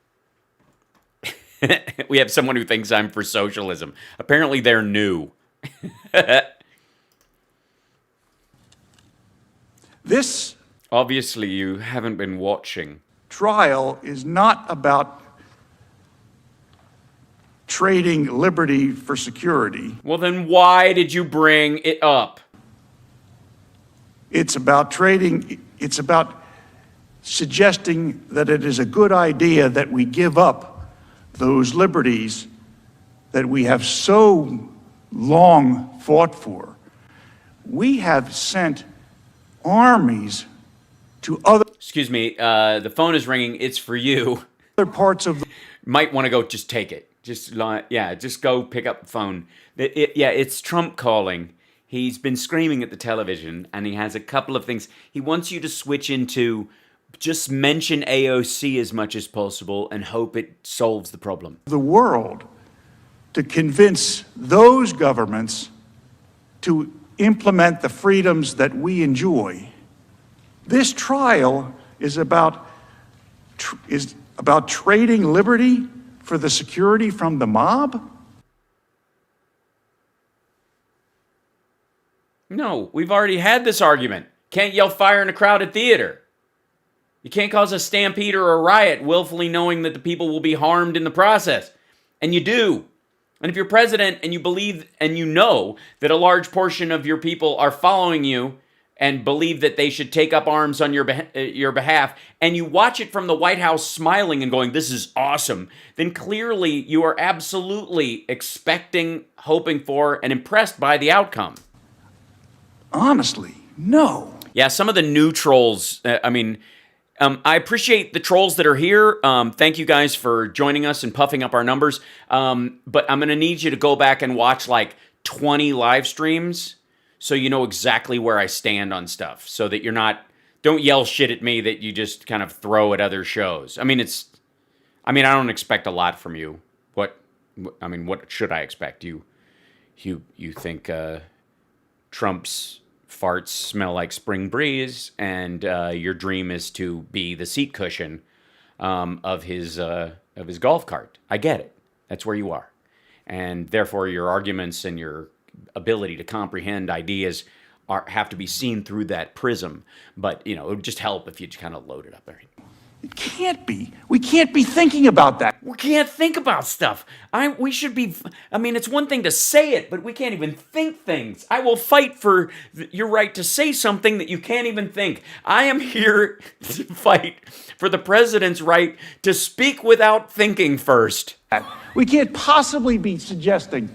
We have someone who thinks I'm for socialism. Apparently they're new. This obviously you haven't been watching. Trial is not about trading liberty for security. Well, then why did you bring it up? It's about suggesting that it is a good idea that we give up those liberties that we have so long fought for. We have sent armies to other... Excuse me, the phone is ringing. It's for you. Other parts of the... Might want to go just take it. Just go pick up the phone. It's Trump calling. He's been screaming at the television, and he has a couple of things. He wants you to switch into just mention AOC as much as possible and hope it solves the problem. The world to convince those governments to implement the freedoms that we enjoy. This trial is about trading liberty for the security from the mob? No, we've already had this argument. Can't yell fire in a crowded theater. You can't cause a stampede or a riot willfully knowing that the people will be harmed in the process. And you do. And if you're president and you believe and you know that a large portion of your people are following you and believe that they should take up arms on your behalf, and you watch it from the White House smiling and going, this is awesome, then clearly you are absolutely expecting, hoping for, and impressed by the outcome. Honestly, no. Yeah, some of the new trolls, I appreciate the trolls that are here. Thank you guys for joining us and puffing up our numbers. But I'm going to need you to go back and watch like 20 live streams so you know exactly where I stand on stuff. So that don't yell shit at me that you just kind of throw at other shows. I don't expect a lot from you. What should I expect? You think Trump's farts smell like spring breeze, and your dream is to be the seat cushion of his golf cart. I get it. That's where you are. And therefore, your arguments and your ability to comprehend ideas have to be seen through that prism. But, it would just help if you just kind of load it up there. It can't be. We can't be thinking about that. We can't think about stuff. We should be, it's one thing to say it, but we can't even think things. I will fight for your right to say something that you can't even think. I am here to fight for the president's right to speak without thinking first. We can't possibly be suggesting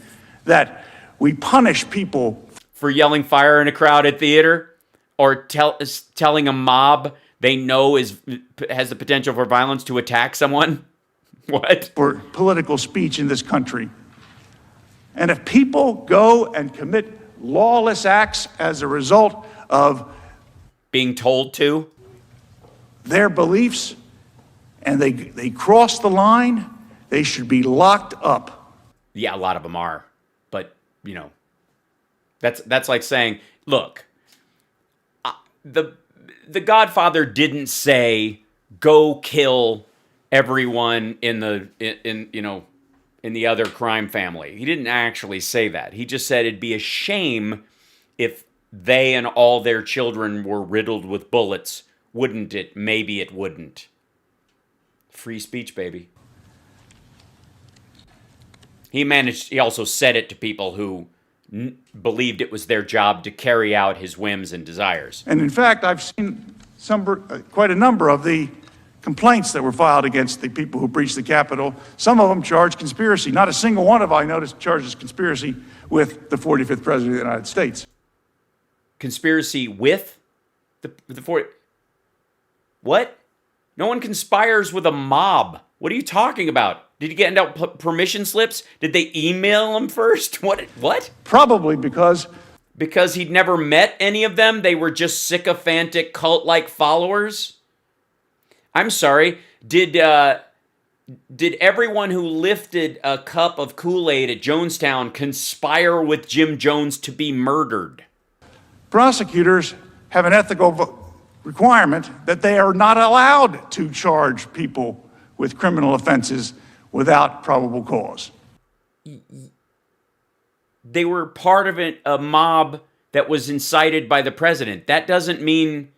that we punish people for yelling fire in a crowded theater or telling a mob they know has the potential for violence to attack someone. What? For political speech in this country. And if people go and commit lawless acts as a result of being told to, their beliefs, and they cross the line, they should be locked up. Yeah, a lot of them are. But, that's like saying, look, the Godfather didn't say, go kill everyone in the other crime family. He didn't actually say that. He just said it'd be a shame if they and all their children were riddled with bullets. Wouldn't it? Maybe it wouldn't. Free speech, baby. He also said it to people who believed it was their job to carry out his whims and desires. And in fact, I've seen quite a number of the complaints that were filed against the people who breached the Capitol. Some of them charged conspiracy. Not a single one of them, I noticed, charges conspiracy with the 45th President of the United States. Conspiracy with the 40... What? No one conspires with a mob. What are you talking about? Did he get out permission slips? Did they email him first? What? Probably because he'd never met any of them? They were just sycophantic cult-like followers? I'm sorry. Did everyone who lifted a cup of Kool-Aid at Jonestown conspire with Jim Jones to be murdered? prosecutors have an ethical requirement that they are not allowed to charge people with criminal offenses without probable cause. They were part of a mob that was incited by the president. That doesn't mean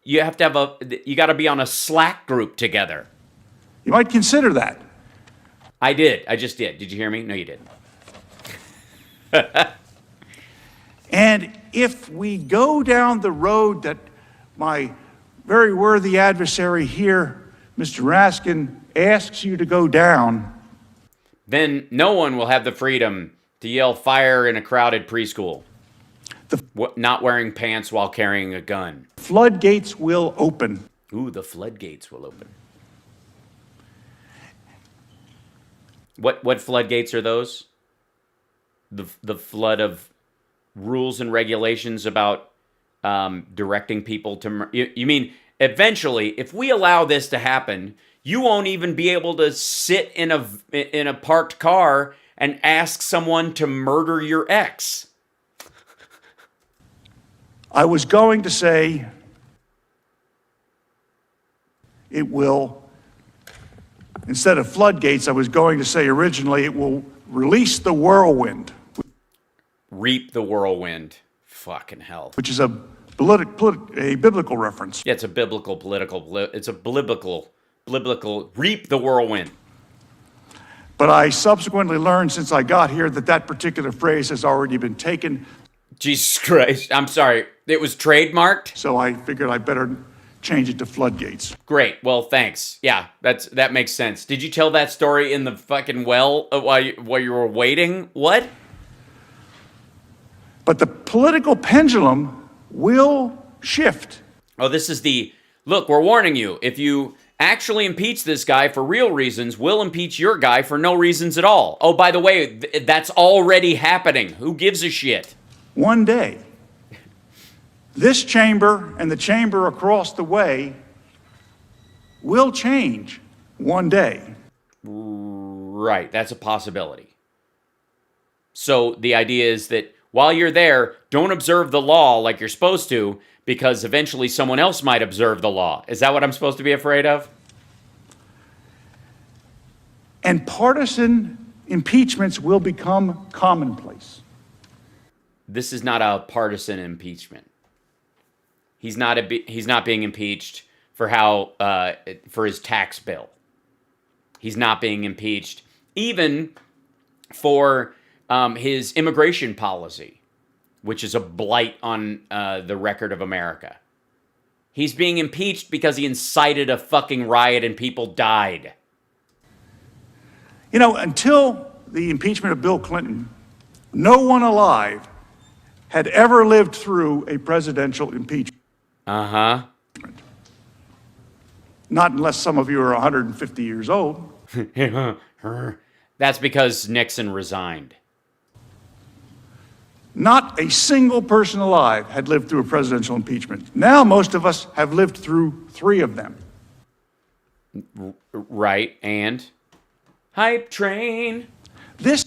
you have to you got to be on a Slack group together. You might consider that. I did. I just did. Did you hear me? No, you didn't. And if we go down the road that my very worthy adversary here, Mr. Raskin, asks you to go down, then no one will have the freedom to yell fire in a crowded preschool. Not wearing pants while carrying a gun. Floodgates will open. Ooh, the floodgates will open. What floodgates are those? The flood of rules and regulations about directing people to... You mean, eventually, if we allow this to happen, you won't even be able to sit in a parked car and ask someone to murder your ex. I was going to say it will, instead of floodgates, I was going to say originally it will release the whirlwind. Reap the whirlwind. Fucking hell. Which is a biblical reference. Yeah, it's a biblical, reap the whirlwind. But I subsequently learned since I got here that particular phrase has already been taken. Jesus Christ. I'm sorry. It was trademarked? So I figured I better change it to floodgates. Great. Well, thanks. Yeah, that makes sense. Did you tell that story in the fucking well while you were waiting? What? But the political pendulum will shift. Oh, this is look, we're warning you. If you actually impeach this guy for real reasons, we'll impeach your guy for no reasons at all. Oh, by the way, that's already happening. Who gives a shit? One day, this chamber and the chamber across the way will change one day. Right, that's a possibility. So the idea is that while you're there, don't observe the law like you're supposed to, because eventually someone else might observe the law. Is that what I'm supposed to be afraid of? And partisan impeachments will become commonplace. This is not a partisan impeachment. He's not being impeached for for his tax bill. He's not being impeached even for his immigration policy, which is a blight on the record of America. He's being impeached because he incited a fucking riot and people died. You know, until the impeachment of Bill Clinton, no one alive had ever lived through a presidential impeachment. Uh-huh. Not unless some of you are 150 years old. That's because Nixon resigned. Not a single person alive had lived through a presidential impeachment. Now most of us have lived through 3 of them. Right, and? Hype train.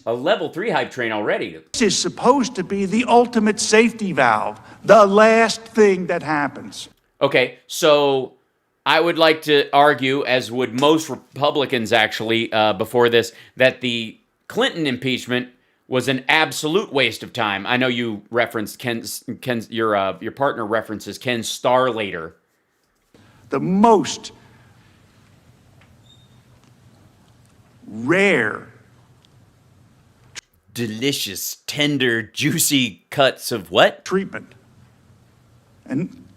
A level 3 hype train already. This is supposed to be the ultimate safety valve, the last thing that happens. Okay, so I would like to argue, as would most Republicans actually before this, that the Clinton impeachment was an absolute waste of time. I know you referenced your partner references Ken Starr later. The most rare Delicious, tender, juicy cuts of what? treatment. And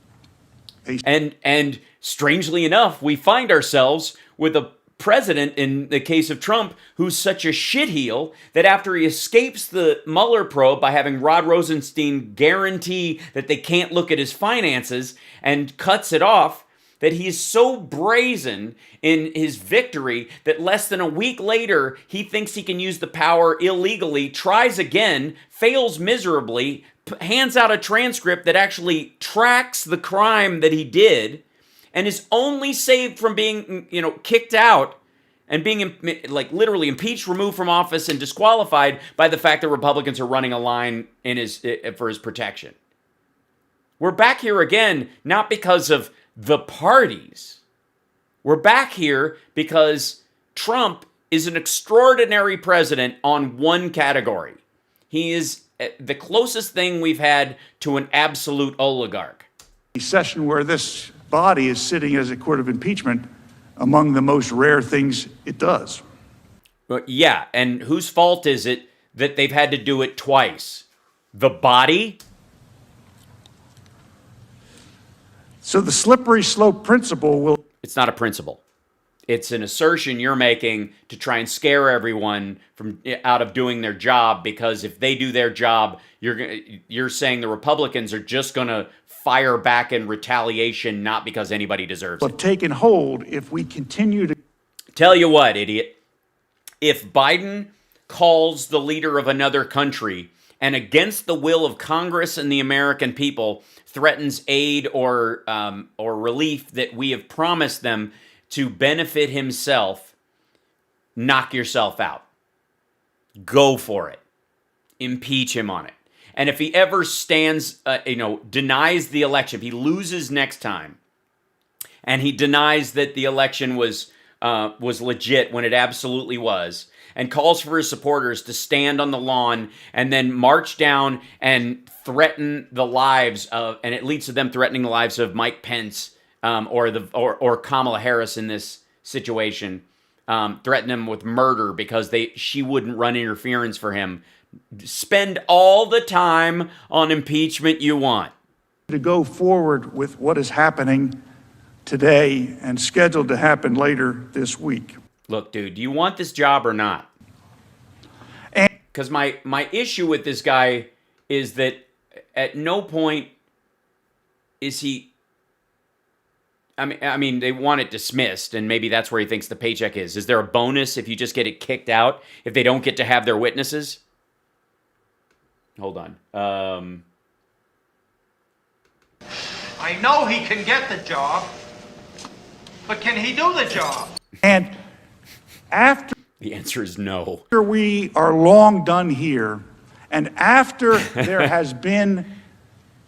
And strangely enough, we find ourselves with a president, in the case of Trump, who's such a shitheel that after he escapes the Mueller probe by having Rod Rosenstein guarantee that they can't look at his finances and cuts it off, that he is so brazen in his victory that less than a week later, he thinks he can use the power illegally, tries again, fails miserably, hands out a transcript that actually tracks the crime that he did, and is only saved from being, kicked out and being literally impeached, removed from office, and disqualified by the fact that Republicans are running a line for his protection. We're back here again, not because of the parties. We're back here because Trump is an extraordinary president on one category. He is the closest thing we've had to an absolute oligarch. a session where this body is sitting as a court of impeachment, among the most rare things it does. But yeah, and whose fault is it that they've had to do it twice? The body? So the slippery slope principle will... It's not a principle. It's an assertion you're making to try and scare everyone from out of doing their job, because if they do their job, you're saying the Republicans are just going to fire back in retaliation, not because anybody deserves it. taken hold if we continue to... Tell you what, idiot. If Biden calls the leader of another country and against the will of Congress and the American people threatens aid or relief that we have promised them to benefit himself, knock yourself out. Go for it. Impeach him on it. And if he ever denies the election, if he loses next time, and he denies that the election was legit when it absolutely was, and calls for his supporters to stand on the lawn and then march down and threaten the lives of, and it leads to them threatening the lives of Mike Pence or Kamala Harris in this situation, threaten them with murder because she wouldn't run interference for him. Spend all the time on impeachment you want. To go forward with what is happening today and scheduled to happen later this week. Look, dude, do you want this job or not? Because my issue with this guy is that at no point is he... I mean, they want it dismissed, and maybe that's where he thinks the paycheck is. Is there a bonus if you just get it kicked out, if they don't get to have their witnesses? Hold on. I know he can get the job, but can he do the job? And after The answer is no. we are long done here, and after there has been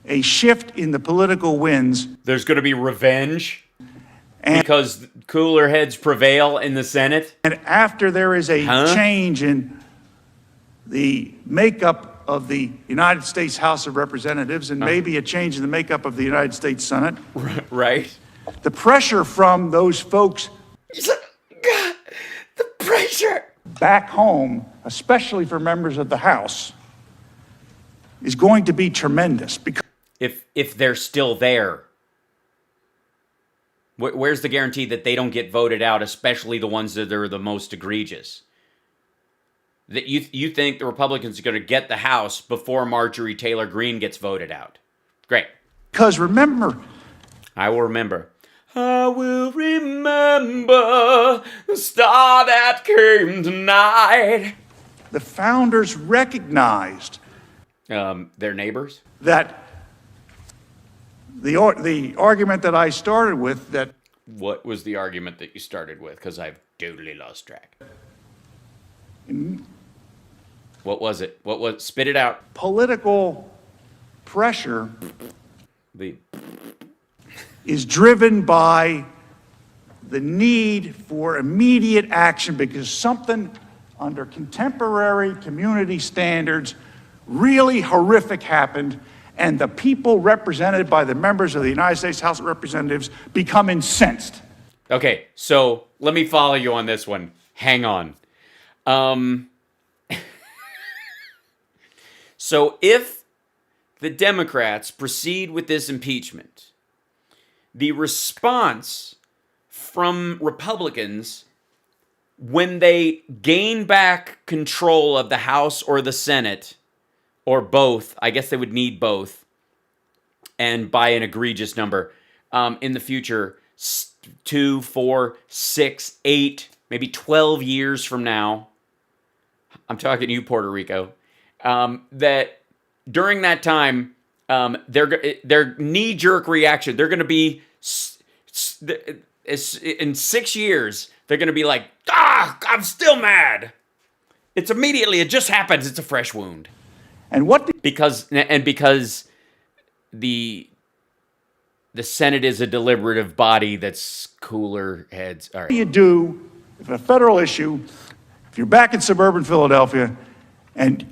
a shift in the political winds, There's going to be revenge because cooler heads prevail in the Senate. and after there is a change in the makeup of the United States House of Representatives and maybe a change in the makeup of the United States Senate, Right? the pressure from those folks God, the pressure. back home, especially for members of the House, is going to be tremendous. Because If they're still there. Where's the guarantee that they don't get voted out, especially the ones that are the most egregious? That you think the Republicans are going to get the House before Marjorie Taylor Greene gets voted out? Great. Because remember, I will remember. I will remember the star that came tonight. the founders recognized Their neighbors? that the argument that I started with, that What was the argument that you started with? Because I've totally lost track. What was it? Spit it out. political pressure The is driven by the need for immediate action because something under contemporary community standards really horrific happened, and the people represented by the members of the United States House of Representatives become incensed. Okay, so let me follow you on this one. Hang on. So if the Democrats proceed with this impeachment, the response from Republicans when they gain back control of the House or the Senate, or both, I guess they would need both, and by an egregious number, in the future, 2, 4, 6, 8, maybe 12 years from now, I'm talking to you, Puerto Rico, that during that time, their knee-jerk reaction, they're going to be, in 6 years, they're going to be like, I'm still mad. It just happens. It's a fresh wound. And because the Senate is a deliberative body that's cooler heads. All right. what do you do if a federal issue, if you're back in suburban Philadelphia and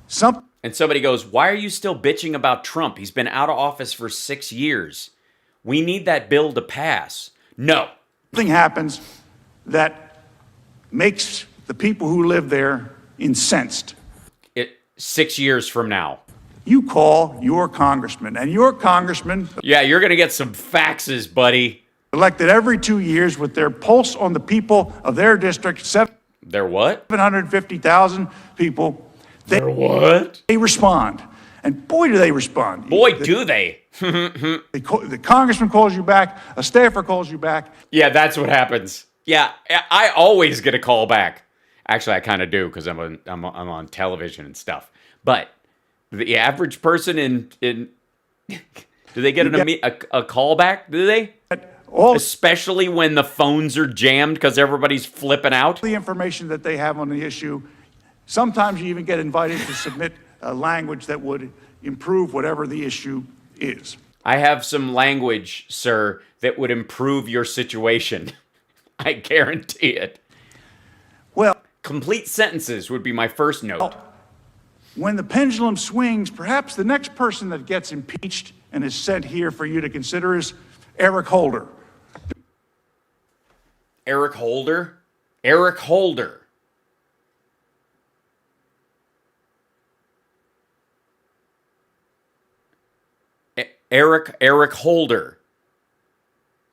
somebody goes, why are you still bitching about Trump? He's been out of office for 6 years. We need that bill to pass. No. something happens that makes the people who live there incensed? 6 years from now. You call your congressman, and your congressman, Yeah, you're going to get some faxes, buddy. elected every 2 years with their pulse on the people of their district, They're what? 750,000 people, They're what? they respond. And boy, do they respond. Boy, do they. The congressman calls you back, a staffer calls you back. Yeah, that's what happens. Yeah, I always get a call back. Actually, I kind of do because I'm on television and stuff. But the average person in do they get a call back? Do they? Especially when the phones are jammed because everybody's flipping out. The information that they have on the issue. Sometimes you even get invited to submit a language that would improve whatever the issue is. I have some language, sir, that would improve your situation. I guarantee it. Well, Complete sentences would be my first note. when the pendulum swings, perhaps the next person that gets impeached and is sent here for you to consider is Eric Holder. Eric Holder? Eric Holder. Eric Holder.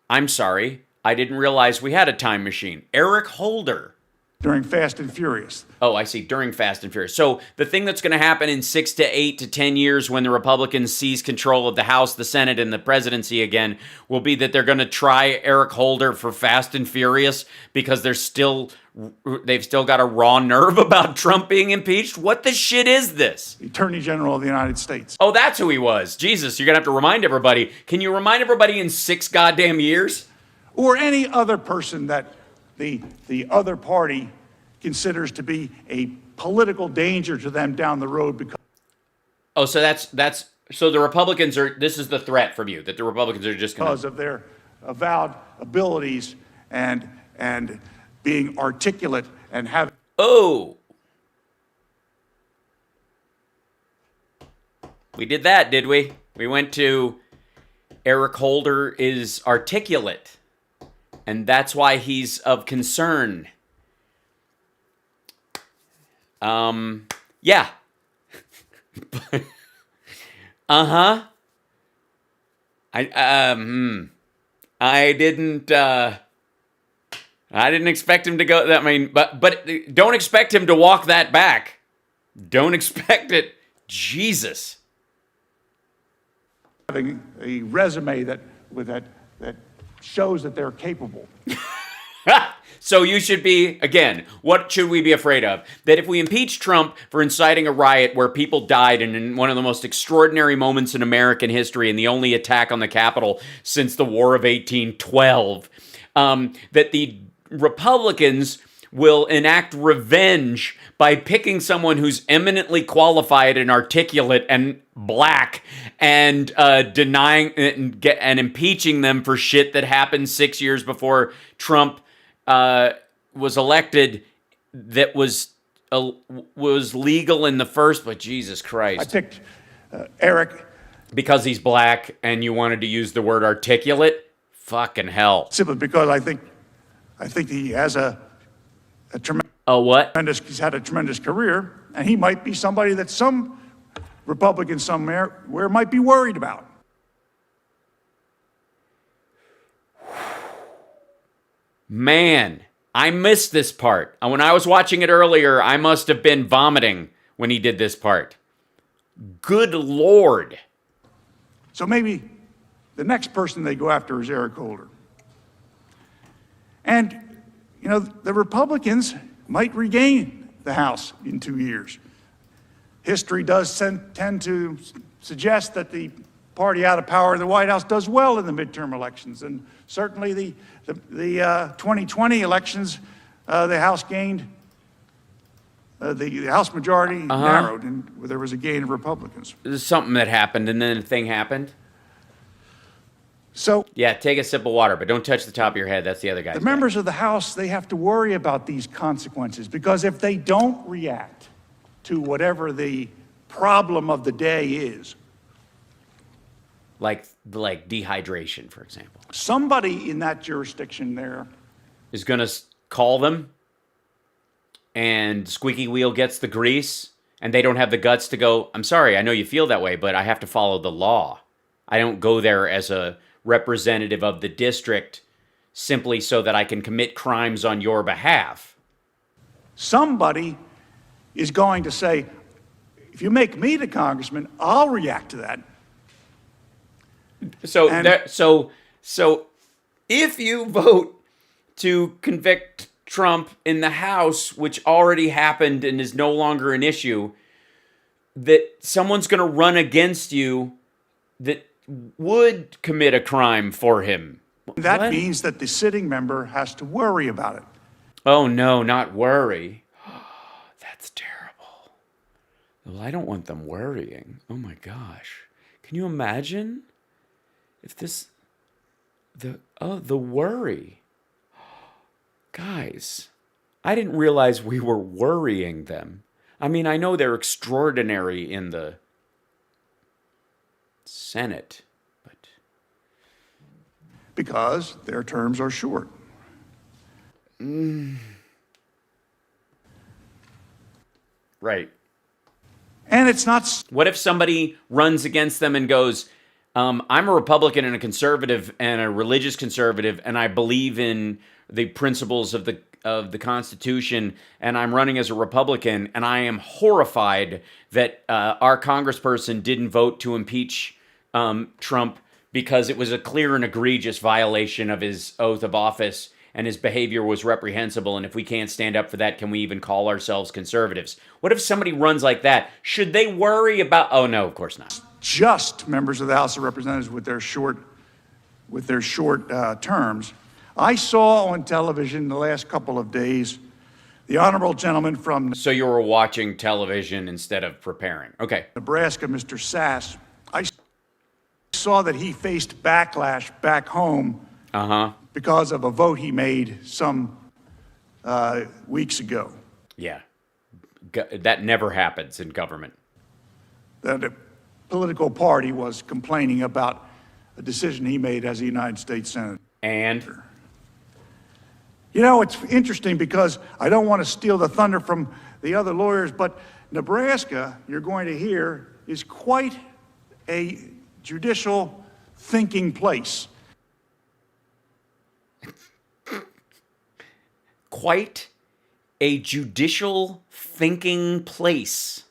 I'm sorry. I didn't realize we had a time machine. Eric Holder. During Fast and Furious. Oh, I see. During Fast and Furious. So the thing that's going to happen in 6 to 8 to 10 years when the Republicans seize control of the House, the Senate, and the presidency again will be that they're going to try Eric Holder for Fast and Furious because they've still got a raw nerve about Trump being impeached. What the shit is this? The Attorney General of the United States. Oh, that's who he was. Jesus, you're going to have to remind everybody. Can you remind everybody in 6 goddamn years? Or any other person that the other party considers to be a political danger to them down the road because that's so the Republicans are, this is the threat from you, that the Republicans are just going to, of their avowed abilities and being articulate and having. Oh, we did that, did we? We went to Eric Holder is articulate, and that's why he's of concern. Yeah. Uh-huh. I didn't expect him to go, I mean, but don't expect him to walk that back. Don't expect it. Jesus. Having a resume that shows that they're capable. So you should be, again, what should we be afraid of? That if we impeach Trump for inciting a riot where people died in one of the most extraordinary moments in American history and the only attack on the Capitol since the War of 1812, that the Republicans will enact revenge by picking someone who's eminently qualified and articulate and black and denying and impeaching them for shit that happened 6 years before Trump was elected, that was legal in the first, but Jesus Christ. I picked Eric because he's black and you wanted to use the word articulate? Fucking hell. simply because I think he has a tremendous. Oh, what? He's had a tremendous career, and he might be somebody that some Republicans somewhere might be worried about. Man, I missed this part. When I was watching it earlier, I must have been vomiting when he did this part. Good Lord. So maybe the next person they go after is Eric Holder. And, the Republicans might regain the House in 2 years. History does tend to suggest that the party out of power in the White House does well in the midterm elections. And certainly the 2020 elections, the House gained, the House majority narrowed, and there was a gain of Republicans. This is something that happened, and then a thing happened. So yeah, take a sip of water, but don't touch the top of your head. That's the other guy. the members of the House, they have to worry about these consequences, because if they don't react to whatever the problem of the day is, like dehydration, for example, somebody in that jurisdiction there is going to call them, and squeaky wheel gets the grease, and they don't have the guts to go, I'm sorry, I know you feel that way, but I have to follow the law. I don't go there as a representative of the district simply so that I can commit crimes on your behalf. somebody is going to say, if you make me the congressman, I'll react to that. So if you vote to convict Trump in the House, which already happened and is no longer an issue, that someone's going to run against you that would commit a crime for him. That What? means that the sitting member has to worry about it. Oh no, not worry. That's terrible. Well, I don't want them worrying. Oh my gosh. Can you imagine if the worry. Guys, I didn't realize we were worrying them. I mean, I know they're extraordinary in the Senate, but Because their terms are short. right. And it's not What if somebody runs against them and goes, I'm a Republican and a conservative and a religious conservative, and I believe in the principles of the Constitution, and I'm running as a Republican, and I am horrified that our congressperson didn't vote to impeach Trump because it was a clear and egregious violation of his oath of office, and his behavior was reprehensible, and if we can't stand up for that, can we even call ourselves conservatives? What if somebody runs like that? Should they worry about... Oh, no, of course not. just members of the House of Representatives with their short terms. I saw on television the last couple of days the honorable gentleman from So you were watching television instead of preparing. Okay. Nebraska, Mr. Sass. I saw that he faced backlash back home because of a vote he made some weeks ago. Yeah. That never happens in government. That a political party was complaining about a decision he made as a United States Senator. And You know, it's interesting because I don't want to steal the thunder from the other lawyers, but Nebraska, you're going to hear, is quite a judicial thinking place. quite a judicial thinking place.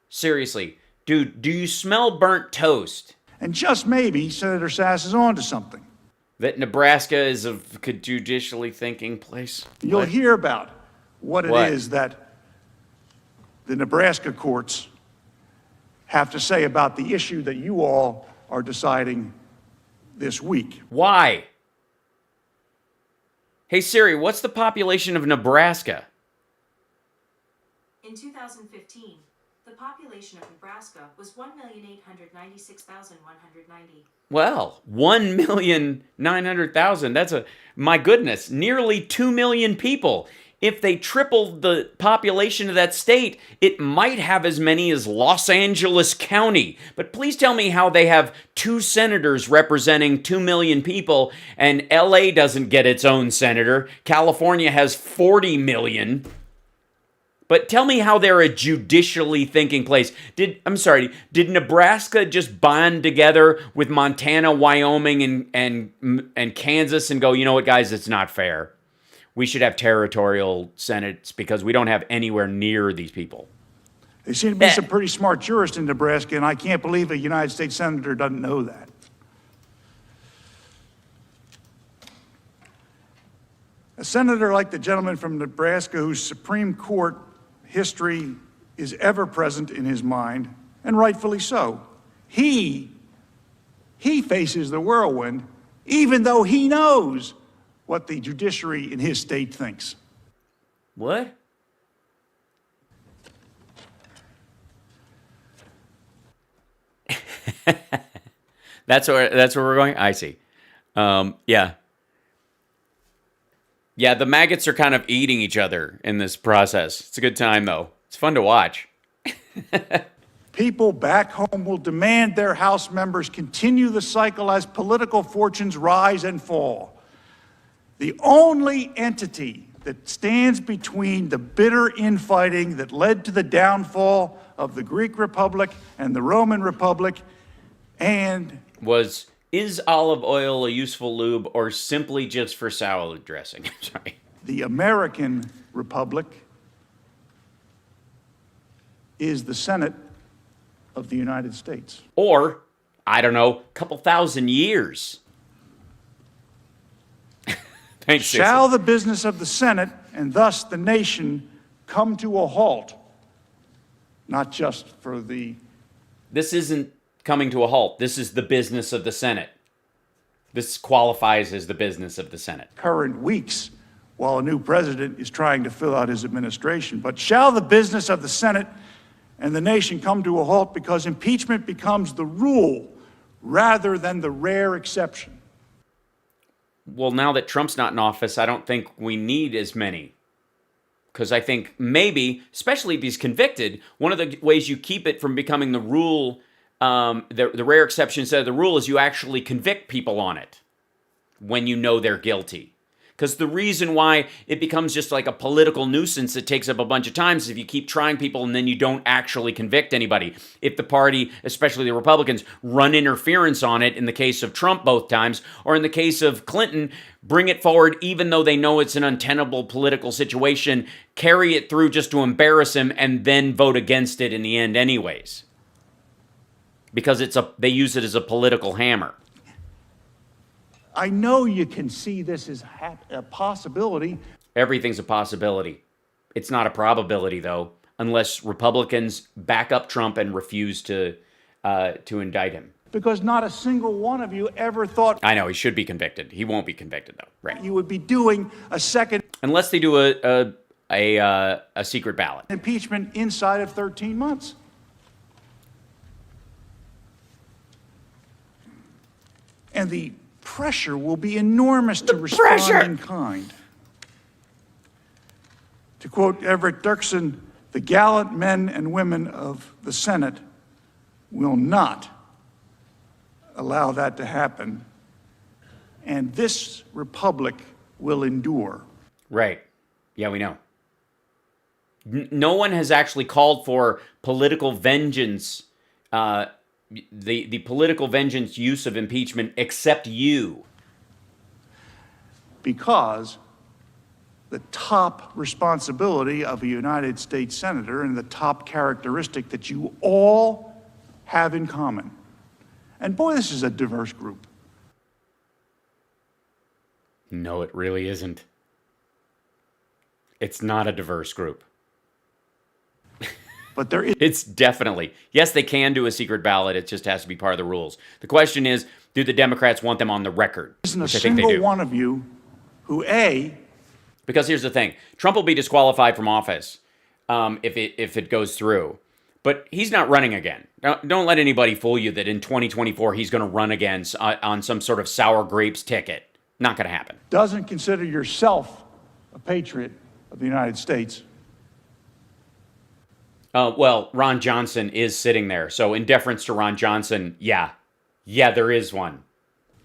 Seriously, dude, do you smell burnt toast? And just maybe Senator Sass is on to something. That Nebraska is a judicially thinking place? You'll What? hear about what it What? is that the Nebraska courts have to say about the issue that you all are deciding this week. Why? Hey Siri, what's the population of Nebraska? In 2015, the population of Nebraska was 1,896,190. Well, 1,900,000. That's my goodness, nearly 2 million people. if they tripled the population of that state, it might have as many as Los Angeles County. But please tell me how they have 2 senators representing 2 million people, and LA doesn't get its own senator. California has 40 million. But tell me how they're a judicially thinking place. Did Nebraska just bond together with Montana, Wyoming, and Kansas and go, you know what, guys, it's not fair. We should have territorial senates because we don't have anywhere near these people. There seem to be some pretty smart jurists in Nebraska, and I can't believe a United States senator doesn't know that. A senator like the gentleman from Nebraska, whose Supreme Court history is ever present in his mind, and rightfully so, he faces the whirlwind, even though he knows what the judiciary in his state thinks. What? That's where we're going? I see. Yeah. Yeah, the maggots are kind of eating each other in this process. It's a good time, though. It's fun to watch. People back home will demand their House members continue the cycle as political fortunes rise and fall. The only entity that stands between the bitter infighting that led to the downfall of the Greek Republic and the Roman Republic and Is olive oil a useful lube or simply just for salad dressing? Sorry. the American Republic is the Senate of the United States. Or, I don't know, a couple thousand years. Thanks, Shall the business of the Senate, and thus the nation, come to a halt? Not just for the... This isn't coming to a halt. This is the business of the Senate. This qualifies as the business of the Senate. current weeks while a new president is trying to fill out his administration. But shall the business of the Senate and the nation come to a halt because impeachment becomes the rule rather than the rare exception? Well, now that Trump's not in office, I don't think we need as many. Because I think maybe, especially if he's convicted, one of the ways you keep it from becoming the rule, the rare exception instead of the rule, is you actually convict people on it when you know they're guilty. Because the reason why it becomes just like a political nuisance that takes up a bunch of time is if you keep trying people and then you don't actually convict anybody. If the party, especially the Republicans, run interference on it, in the case of Trump both times, or in the case of Clinton, bring it forward even though they know it's an untenable political situation, carry it through just to embarrass him, and then vote against it in the end anyways. Because they use it as a political hammer. I know you can see this as a possibility. Everything's a possibility. It's not a probability, though, unless Republicans back up Trump and refuse to indict him. Because not a single one of you ever thought I know, he should be convicted. He won't be convicted, though. Right. you would be doing a second Unless they do a secret ballot. impeachment inside of 13 months. And the pressure will be enormous to respond in kind. To quote Everett Dirksen, the gallant men and women of the Senate will not allow that to happen, and this republic will endure. Right. Yeah, we know. No one has actually called for political vengeance, the political vengeance use of impeachment, except you. Because the top responsibility of a United States Senator and the top characteristic that you all have in common. And boy, this is a diverse group. No, it really isn't. It's not a diverse group. But there is It's definitely. Yes, they can do a secret ballot. It just has to be part of the rules. The question is, do the Democrats want them on the record? isn't a Which I think they single do. one of you who, A, Because here's the thing. Trump will be disqualified from office if it goes through. But he's not running again. Don't let anybody fool you that in 2024 he's going to run again on some sort of sour grapes ticket. Not going to happen. doesn't consider yourself a patriot, of the United States. Well, Ron Johnson is sitting there. So in deference to Ron Johnson, yeah, there is one.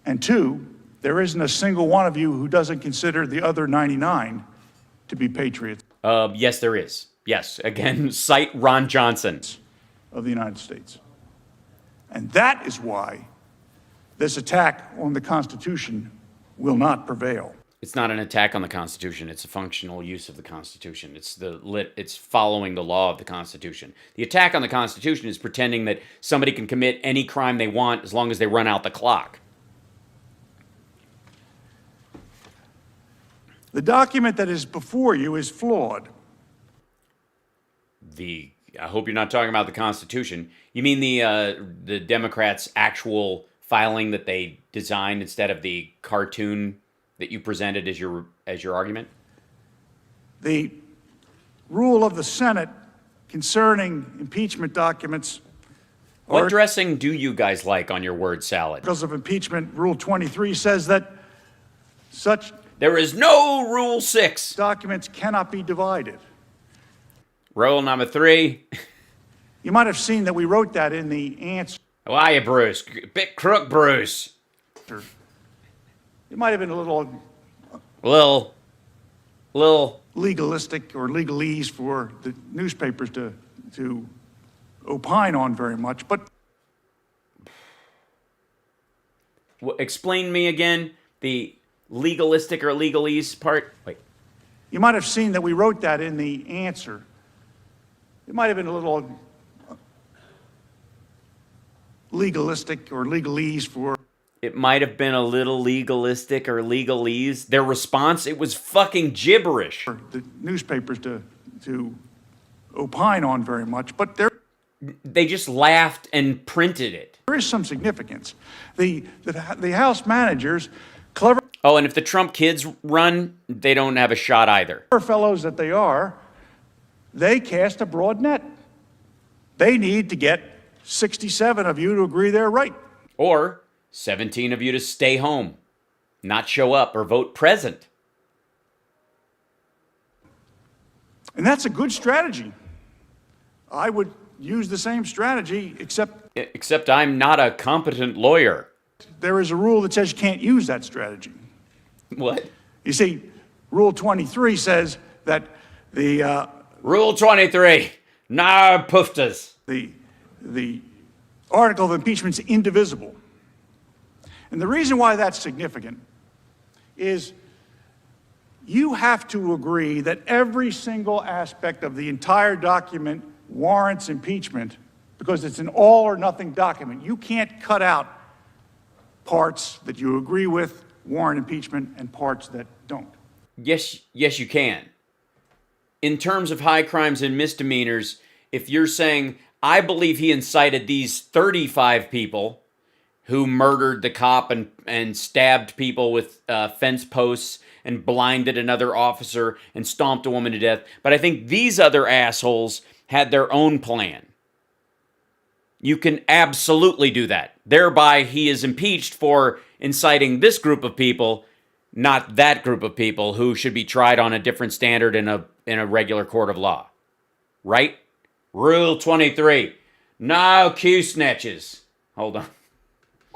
And two, there isn't a single one of you who doesn't consider the other 99 to be patriots. Yes, there is. Yes, again, cite Ron Johnson. Of the United States. And that is why this attack on the Constitution will not prevail. It's not an attack on the Constitution. It's a functional use of the Constitution. It's following the law of the Constitution. The attack on the Constitution is pretending that somebody can commit any crime they want as long as they run out the clock. The document that is before you is flawed. I hope you're not talking about the Constitution. You mean the Democrats' actual filing that they designed instead of the cartoon that you presented as your argument? The rule of the Senate concerning impeachment documents. What dressing do you guys like on your word salad? Because of impeachment, Rule 23 says that such there is no Rule 6. Documents cannot be divided. Rule number 3. You might have seen that we wrote that in the answer. How are you, Bruce? Bit crook, Bruce. It might have been a little legalistic or legalese for the newspapers to opine on very much, but explain me again the legalistic or legalese part. Wait. You might have seen that we wrote that in the answer. It might have been a little legalistic or legalese for... It might have been a little legalistic or legalese. Their response, it was fucking gibberish. For the newspapers to opine on very much, but they just laughed and printed it. There is some significance. The House managers, clever... Oh, and if the Trump kids run, they don't have a shot either. Fellows that they are, they cast a broad net. They need to get 67 of you to agree they're right. Or 17 of you to stay home, not show up or vote present. And that's a good strategy. I would use the same strategy, except I'm not a competent lawyer. There is a rule that says you can't use that strategy. What? You see, Rule 23 says that the... Rule 23. No pooftas. The article of impeachment is indivisible. And the reason why that's significant is you have to agree that every single aspect of the entire document warrants impeachment because it's an all or nothing document. You can't cut out parts that you agree with warrant impeachment and parts that don't. Yes, you can. In terms of high crimes and misdemeanors, if you're saying, I believe he incited these 35 people who murdered the cop and stabbed people with fence posts and blinded another officer and stomped a woman to death, but I think these other assholes had their own plan. You can absolutely do that. Thereby, he is impeached for inciting this group of people, not that group of people who should be tried on a different standard in a regular court of law. Right? Rule 23. No Q snatches. Hold on.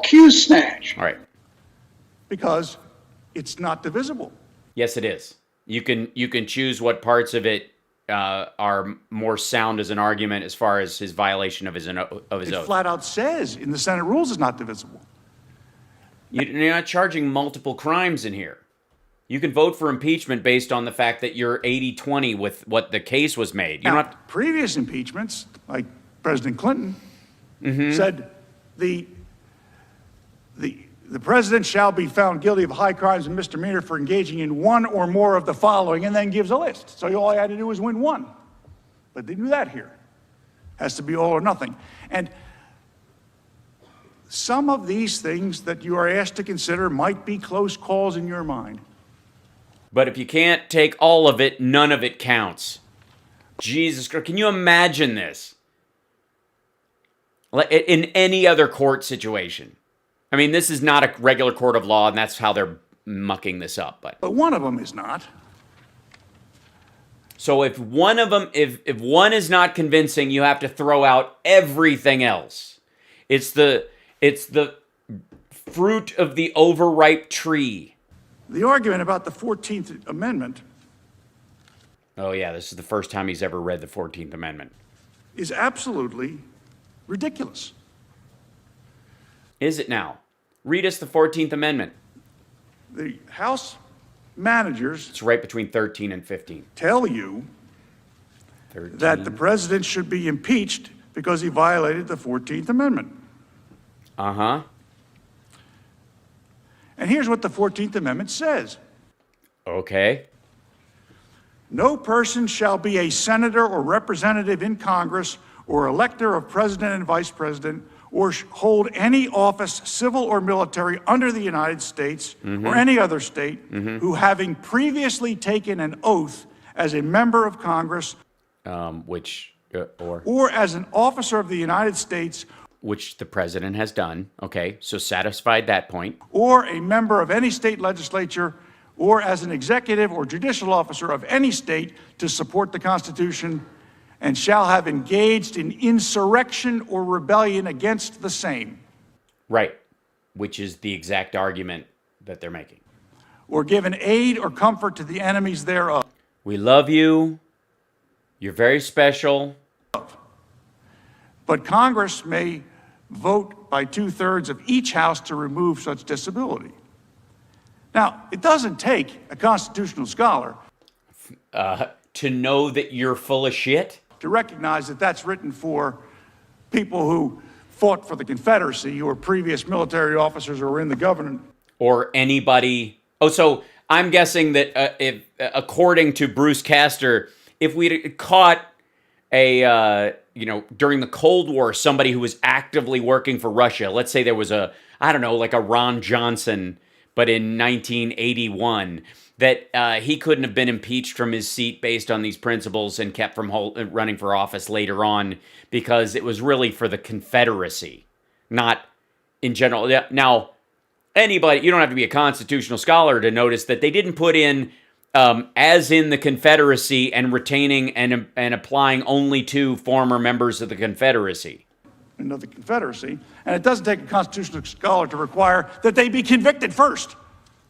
Q snatch. All right. Because it's not divisible. Yes, it is. You can choose what parts of it are more sound as an argument as far as his violation of his oath. It flat out says in the Senate rules it's not divisible. You're not charging multiple crimes in here. You can vote for impeachment based on the fact that you're 80-20 with what the case was made. You're not previous impeachments, like President Clinton, said the president shall be found guilty of high crimes and misdemeanor for engaging in one or more of the following, and then gives a list. So all I had to do was win one. But they do that here. Has to be all or nothing. And some of these things that you are asked to consider might be close calls in your mind. But if you can't take all of it, none of it counts. Jesus Christ, can you imagine this? In any other court situation. I mean, this is not a regular court of law, and that's how they're mucking this up. But one of them is not. So if one of them, if one is not convincing, you have to throw out everything else. It's the fruit of the overripe tree. The argument about the 14th Amendment Oh yeah, this is the first time he's ever read the 14th Amendment. is absolutely ridiculous. Is it now? Read us the 14th Amendment. The House managers It's right between 13 and 15. tell you 13. that the president should be impeached because he violated the 14th Amendment. Uh-huh. And here's what the 14th Amendment says. Okay. No person shall be a senator or representative in Congress or elector of president and vice president or hold any office, civil or military, under the United States or any other state who, having previously taken an oath as a member of Congress or as an officer of the United States which the president has done. Okay, so satisfied that point. or a member of any state legislature or as an executive or judicial officer of any state to support the Constitution and shall have engaged in insurrection or rebellion against the same. Right, which is the exact argument that they're making. Or given aid or comfort to the enemies thereof. We love you. You're very special. But Congress may vote by 2/3 of each house to remove such disability. Now, it doesn't take a constitutional scholar To know that you're full of shit? to recognize that that's written for people who fought for the Confederacy or previous military officers or were in the government. Or anybody. Oh, so I'm guessing that if, according to Bruce Castor, if we'd caught during the Cold War, somebody who was actively working for Russia, let's say there was like a Ron Johnson, but in 1981, that he couldn't have been impeached from his seat based on these principles and kept from running for office later on because it was really for the Confederacy, not in general. Now, anybody, you don't have to be a constitutional scholar to notice that they didn't put in as in the Confederacy and retaining and applying only to former members of the Confederacy. Of the Confederacy, and it doesn't take a constitutional scholar to require that they be convicted first.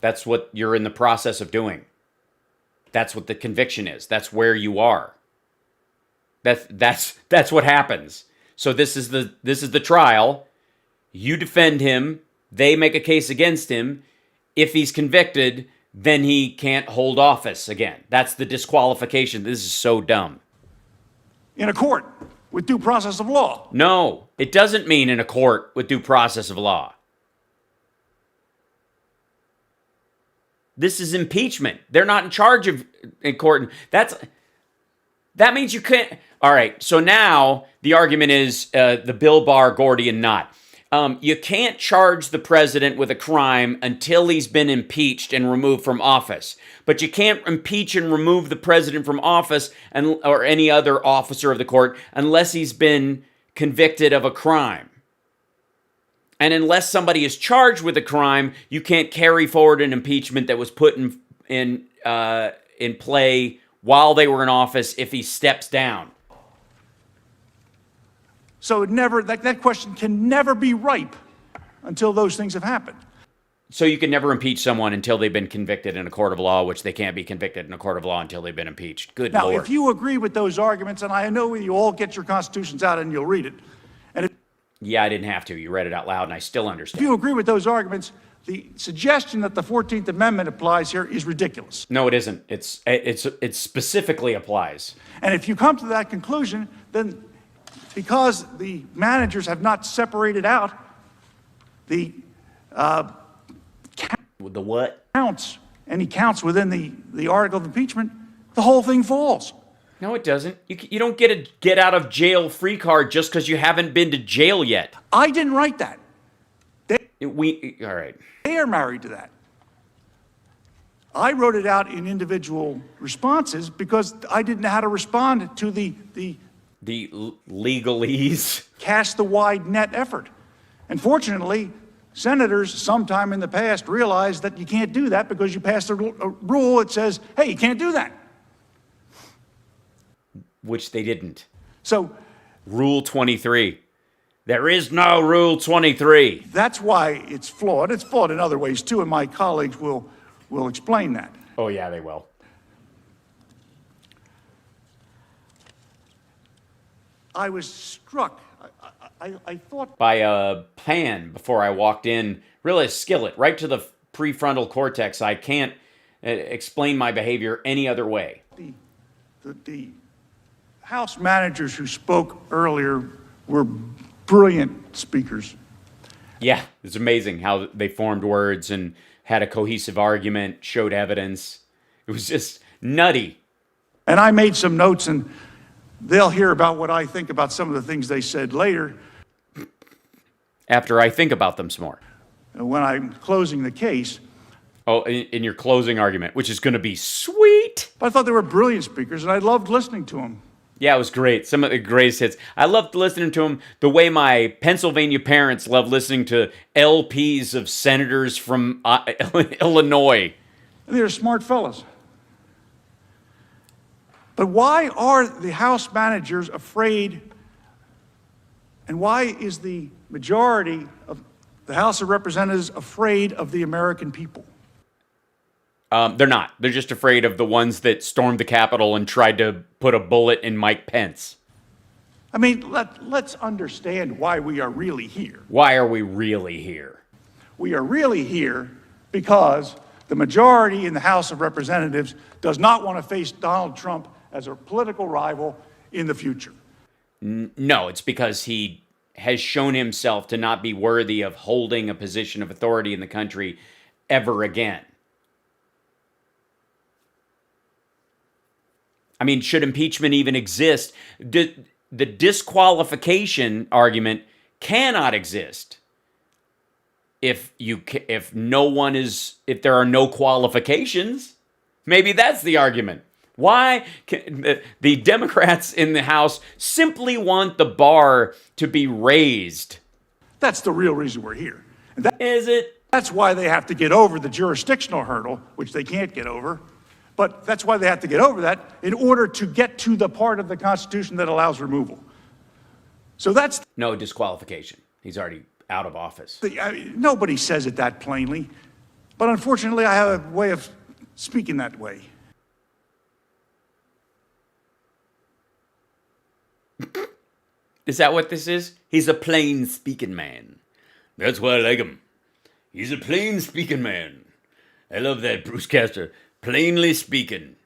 That's what you're in the process of doing. That's what the conviction is. That's where you are. That's what happens. So this is the trial. You defend him. They make a case against him. If he's convicted, then he can't hold office again. That's the disqualification. This is so dumb. In a court with due process of law. No, it doesn't mean in a court with due process of law. This is impeachment. They're not in charge of in court. That means you can't. All right. So now the argument is the Bill Barr Gordian knot. You can't charge the president with a crime until he's been impeached and removed from office. But you can't impeach and remove the president from office or any other officer of the court unless he's been convicted of a crime. And unless somebody is charged with a crime, you can't carry forward an impeachment that was put in play while they were in office if he steps down. So that question can never be ripe until those things have happened. So you can never impeach someone until they've been convicted in a court of law, which they can't be convicted in a court of law until they've been impeached. Good Now, Lord. if you agree with those arguments, and I know you all get your constitutions out and you'll read it, and Yeah, I didn't have to. You read it out loud, and I still if understand. you agree with those arguments, the suggestion that the 14th Amendment applies here is ridiculous. No, it isn't. It specifically applies. And if you come to that conclusion, then because the managers have not separated out the The what? counts, any counts within the article of impeachment, the whole thing falls. No, it doesn't. You don't get a get out of jail free card just because you haven't been to jail yet. I didn't write that. All right. They are married to that. I wrote it out in individual responses because I didn't know how to respond to the Legalese. cast the wide net effort. And fortunately, senators sometime in the past realized that you can't do that because you passed a rule that says, hey, you can't do that. which they didn't. So Rule 23. There is no Rule 23. that's why it's flawed. It's flawed in other ways too, and my colleagues will explain that. Oh, yeah, they will. I was struck. I thought By a pan before I walked in, really a skillet, right to the prefrontal cortex. I can't explain my behavior any other way. the House managers who spoke earlier were brilliant speakers. Yeah, it's amazing how they formed words and had a cohesive argument, showed evidence. It was just nutty. And I made some notes, and they'll hear about what I think about some of the things they said later After I think about them some more. when I'm closing the case. Oh, in your closing argument, which is going to be sweet. But I thought they were brilliant speakers, and I loved listening to them. Yeah, it was great. Some of the greatest hits. I loved listening to them the way my Pennsylvania parents love listening to LPs of senators from Illinois. And they were smart fellows. But why are the House managers afraid, and why is the majority of the House of Representatives afraid of the American people? They're not. They're just afraid of the ones that stormed the Capitol and tried to put a bullet in Mike Pence. I mean, let's understand why we are really here. Why are we really here? We are really here because the majority in the House of Representatives does not want to face Donald Trump as a political rival in the future. No, it's because he has shown himself to not be worthy of holding a position of authority in the country ever again. I mean, should impeachment even exist? The disqualification argument cannot exist if there are no qualifications. Maybe that's the argument. Why can the Democrats in the House simply want the bar to be raised? That's the real reason we're here. And Is it? that's why they have to get over the jurisdictional hurdle, which they can't get over. But that's why they have to get over that in order to get to the part of the Constitution that allows removal. So that's No disqualification. He's already out of office. nobody says it that plainly. But unfortunately, I have a way of speaking that way. Is that what this is? He's a plain speaking man. That's why I like him. He's a plain speaking man. I love that, Bruce Castor. Plainly speaking.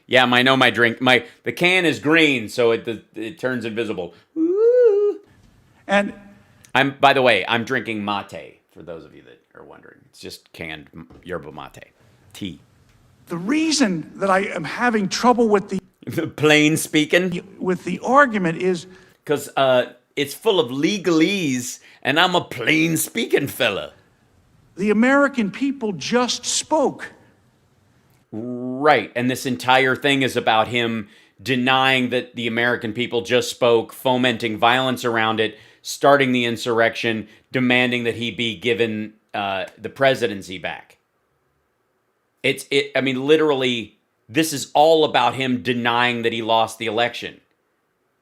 Yeah, I know my drink. The can is green, so it turns invisible. Woo. And By the way, I'm drinking mate, for those of you that are wondering. It's just canned yerba mate. Tea. the reason that I am having trouble with The plain speaking? the argument is Because it's full of legalese, and I'm a plain speaking fella. the American people just spoke. Right, and this entire thing is about him denying that the American people just spoke, fomenting violence around it, starting the insurrection, demanding that he be given the presidency back. I mean, literally, this is all about him denying that he lost the election.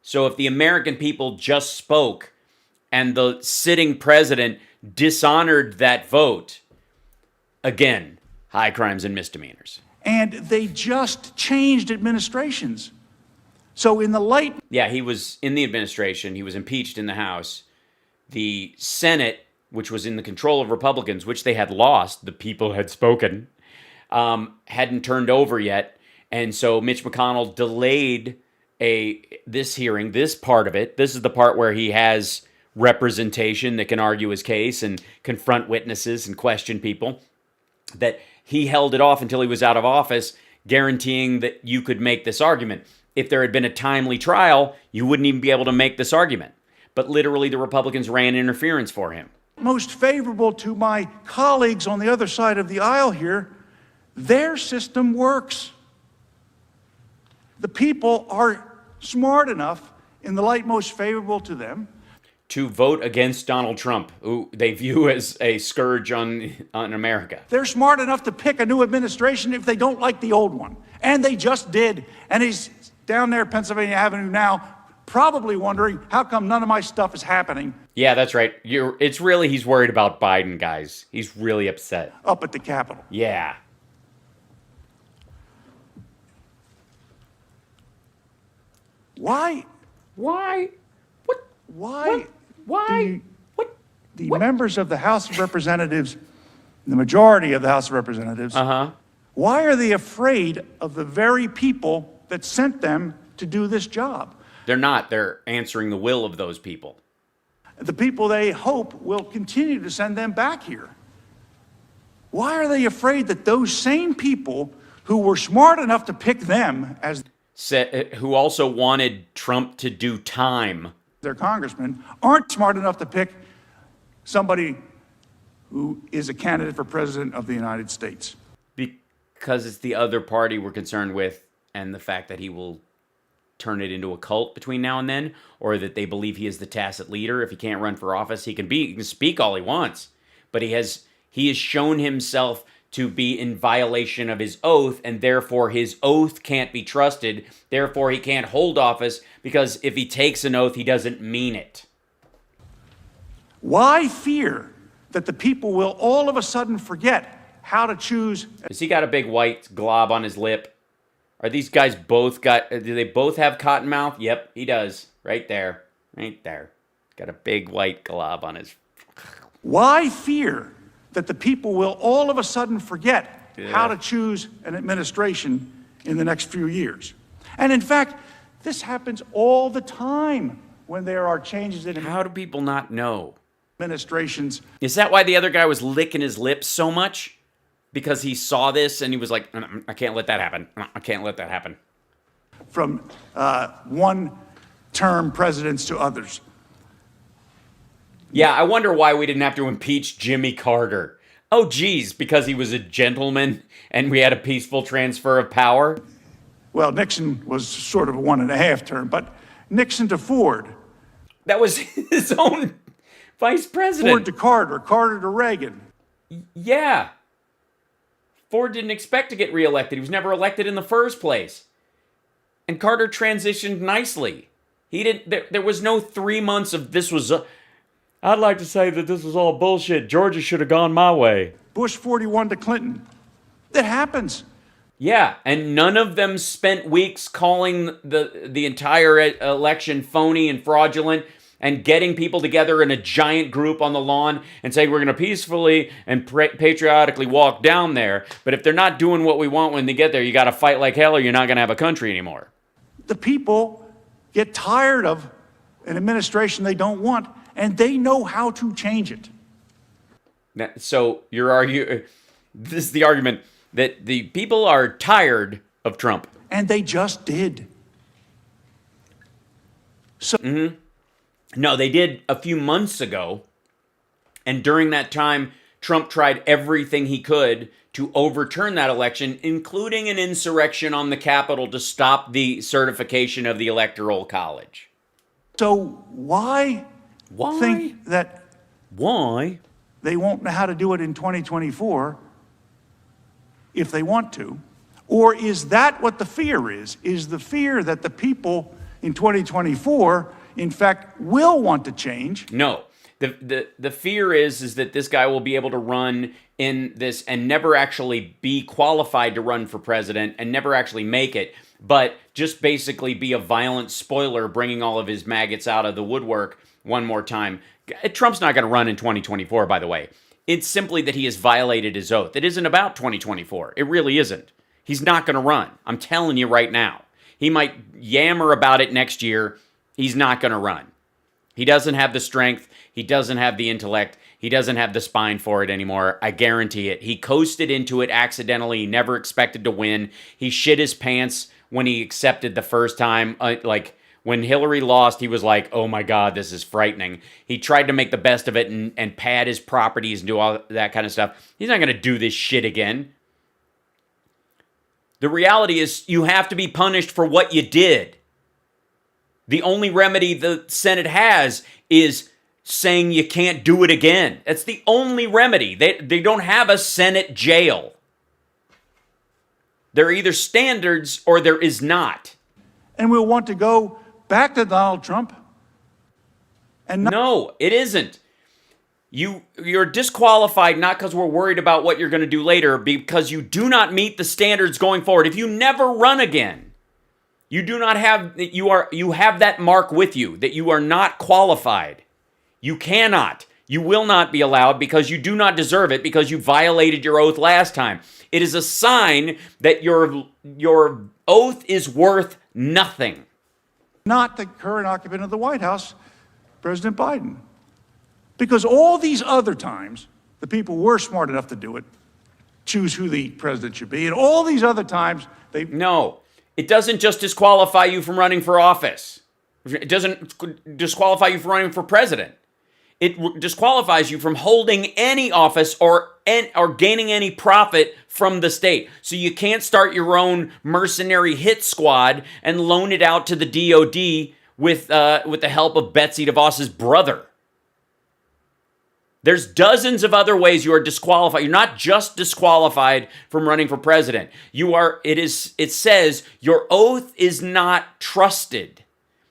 So if the American people just spoke and the sitting president dishonored that vote, again, high crimes and misdemeanors. And they just changed administrations. So in the light, Yeah, he was in the administration. He was impeached in the House. The Senate, which was in the control of Republicans, which they had lost, the people had spoken, hadn't turned over yet. And so Mitch McConnell delayed this hearing, this part of it. This is the part where he has representation that can argue his case and confront witnesses and question people. That he held it off until he was out of office, guaranteeing that you could make this argument. If there had been a timely trial, you wouldn't even be able to make this argument. But literally, the Republicans ran interference for him. most favorable to my colleagues on the other side of the aisle here, their system works. The people are smart enough, in the light most favorable to them, To vote against Donald Trump, who they view as a scourge on America. they're smart enough to pick a new administration if they don't like the old one. And they just did. And down there, Pennsylvania Avenue now, probably wondering how come none of my stuff is happening Yeah, that's right. It's really, he's worried about Biden, guys. He's really upset. up at the Capitol. Yeah. Why? Why? What? Why? Why? What? The members of the House of Representatives, the majority of the House of Representatives, why are they afraid of the very people that sent them to do this job? They're not. They're answering the will of those people. The people they hope will continue to send them back here. Why are they afraid that those same people who were smart enough to pick them as Who also wanted Trump to do time. their congressman aren't smart enough to pick somebody who is a candidate for president of the United States? Because it's the other party we're concerned with, and the fact that he will turn it into a cult between now and then, or that they believe he is the tacit leader. If he can't run for office, he can speak all he wants, but he has shown himself to be in violation of his oath, and therefore his oath can't be trusted. Therefore, he can't hold office, because if he takes an oath, he doesn't mean it. Why fear that the people will all of a sudden forget how to choose? Has he got a big white glob on his lip? Are these guys do they both have cotton mouth? Yep, he does. Right there. Right there. Got a big white glob on his... Why fear that the people will all of a sudden forget how to choose an administration in the next few years? And in fact, this happens all the time when there are changes in How do people not know? administrations. Is that why the other guy was licking his lips so much? Because he saw this and he was like, I can't let that happen. I can't let that happen. From one-term presidents to others. Yeah, I wonder why we didn't have to impeach Jimmy Carter. Oh, geez, because he was a gentleman and we had a peaceful transfer of power? Well, Nixon was sort of a 1.5 term, but Nixon to Ford. That was his own vice president. Ford to Carter, Carter to Reagan. Yeah. Ford didn't expect to get reelected. He was never elected in the first place. And Carter transitioned nicely. He didn't. There was no 3 months of this was... I'd like to say that this was all bullshit. Georgia should have gone my way. Bush 41 to Clinton. That happens. Yeah, and none of them spent weeks calling the entire election phony and fraudulent and getting people together in a giant group on the lawn and saying we're going to peacefully and patriotically walk down there. But if they're not doing what we want when they get there, you got to fight like hell or you're not going to have a country anymore. The people get tired of an administration they don't want, and they know how to change it. So this is the argument that the people are tired of Trump. And they just did. So, No, they did a few months ago. And during that time, Trump tried everything he could to overturn that election, including an insurrection on the Capitol to stop the certification of the Electoral College. So why think that Why? they won't know how to do it in 2024 if they want to? Or is that what the fear is? Is the fear that the people in 2024, in fact, will want to change? No. The fear is that this guy will be able to run in this and never actually be qualified to run for president and never actually make it, but just basically be a violent spoiler, bringing all of his maggots out of the woodwork one more time. Trump's not going to run in 2024, by the way. It's simply that he has violated his oath. It isn't about 2024. It really isn't. He's not going to run. I'm telling you right now. He might yammer about it next year. He's not going to run. He doesn't have the strength. He doesn't have the intellect. He doesn't have the spine for it anymore. I guarantee it. He coasted into it accidentally. He never expected to win. He shit his pants when he accepted the first time. When Hillary lost, he was like, oh my God, this is frightening. He tried to make the best of it and pad his properties and do all that kind of stuff. He's not going to do this shit again. The reality is you have to be punished for what you did. The only remedy the Senate has is saying you can't do it again. That's the only remedy. They don't have a Senate jail. There are either standards or there is not. And we'll want to go back to Donald Trump and not No, it isn't. You're disqualified not because we're worried about what you're going to do later, because you do not meet the standards going forward. If you never run again, you have that mark with you that you are not qualified. You cannot. You will not be allowed because you do not deserve it, because you violated your oath last time. It is a sign that your oath is worth nothing. not the current occupant of the White House, President Biden. Because all these other times, the people were smart enough to do it, choose who the president should be, and all these other times, they... No, it doesn't just disqualify you from running for office. It doesn't disqualify you from running for president. It disqualifies you from holding any office or gaining any profit from the state. So you can't start your own mercenary hit squad and loan it out to the DOD with the help of Betsy DeVos's brother. There's dozens of other ways you are disqualified. You're not just disqualified from running for president. It says your oath is not trusted.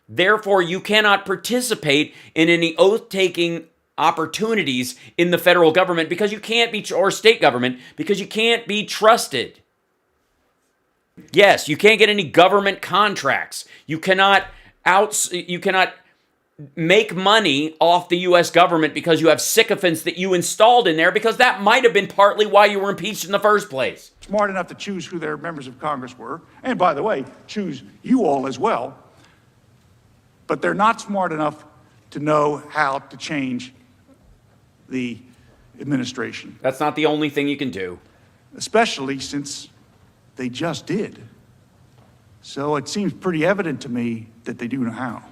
Therefore, you cannot participate in any oath-taking opportunities in the federal government because you can't be, or state government, because you can't be trusted. Yes, you can't get any government contracts. You cannot make money off the U.S. government because you have sycophants that you installed in there, because that might have been partly why you were impeached in the first place. smart enough to choose who their members of Congress were, and by the way, choose you all as well, but they're not smart enough to know how to change the administration. That's not the only thing you can do. Especially since they just did. So it seems pretty evident to me that they do know how.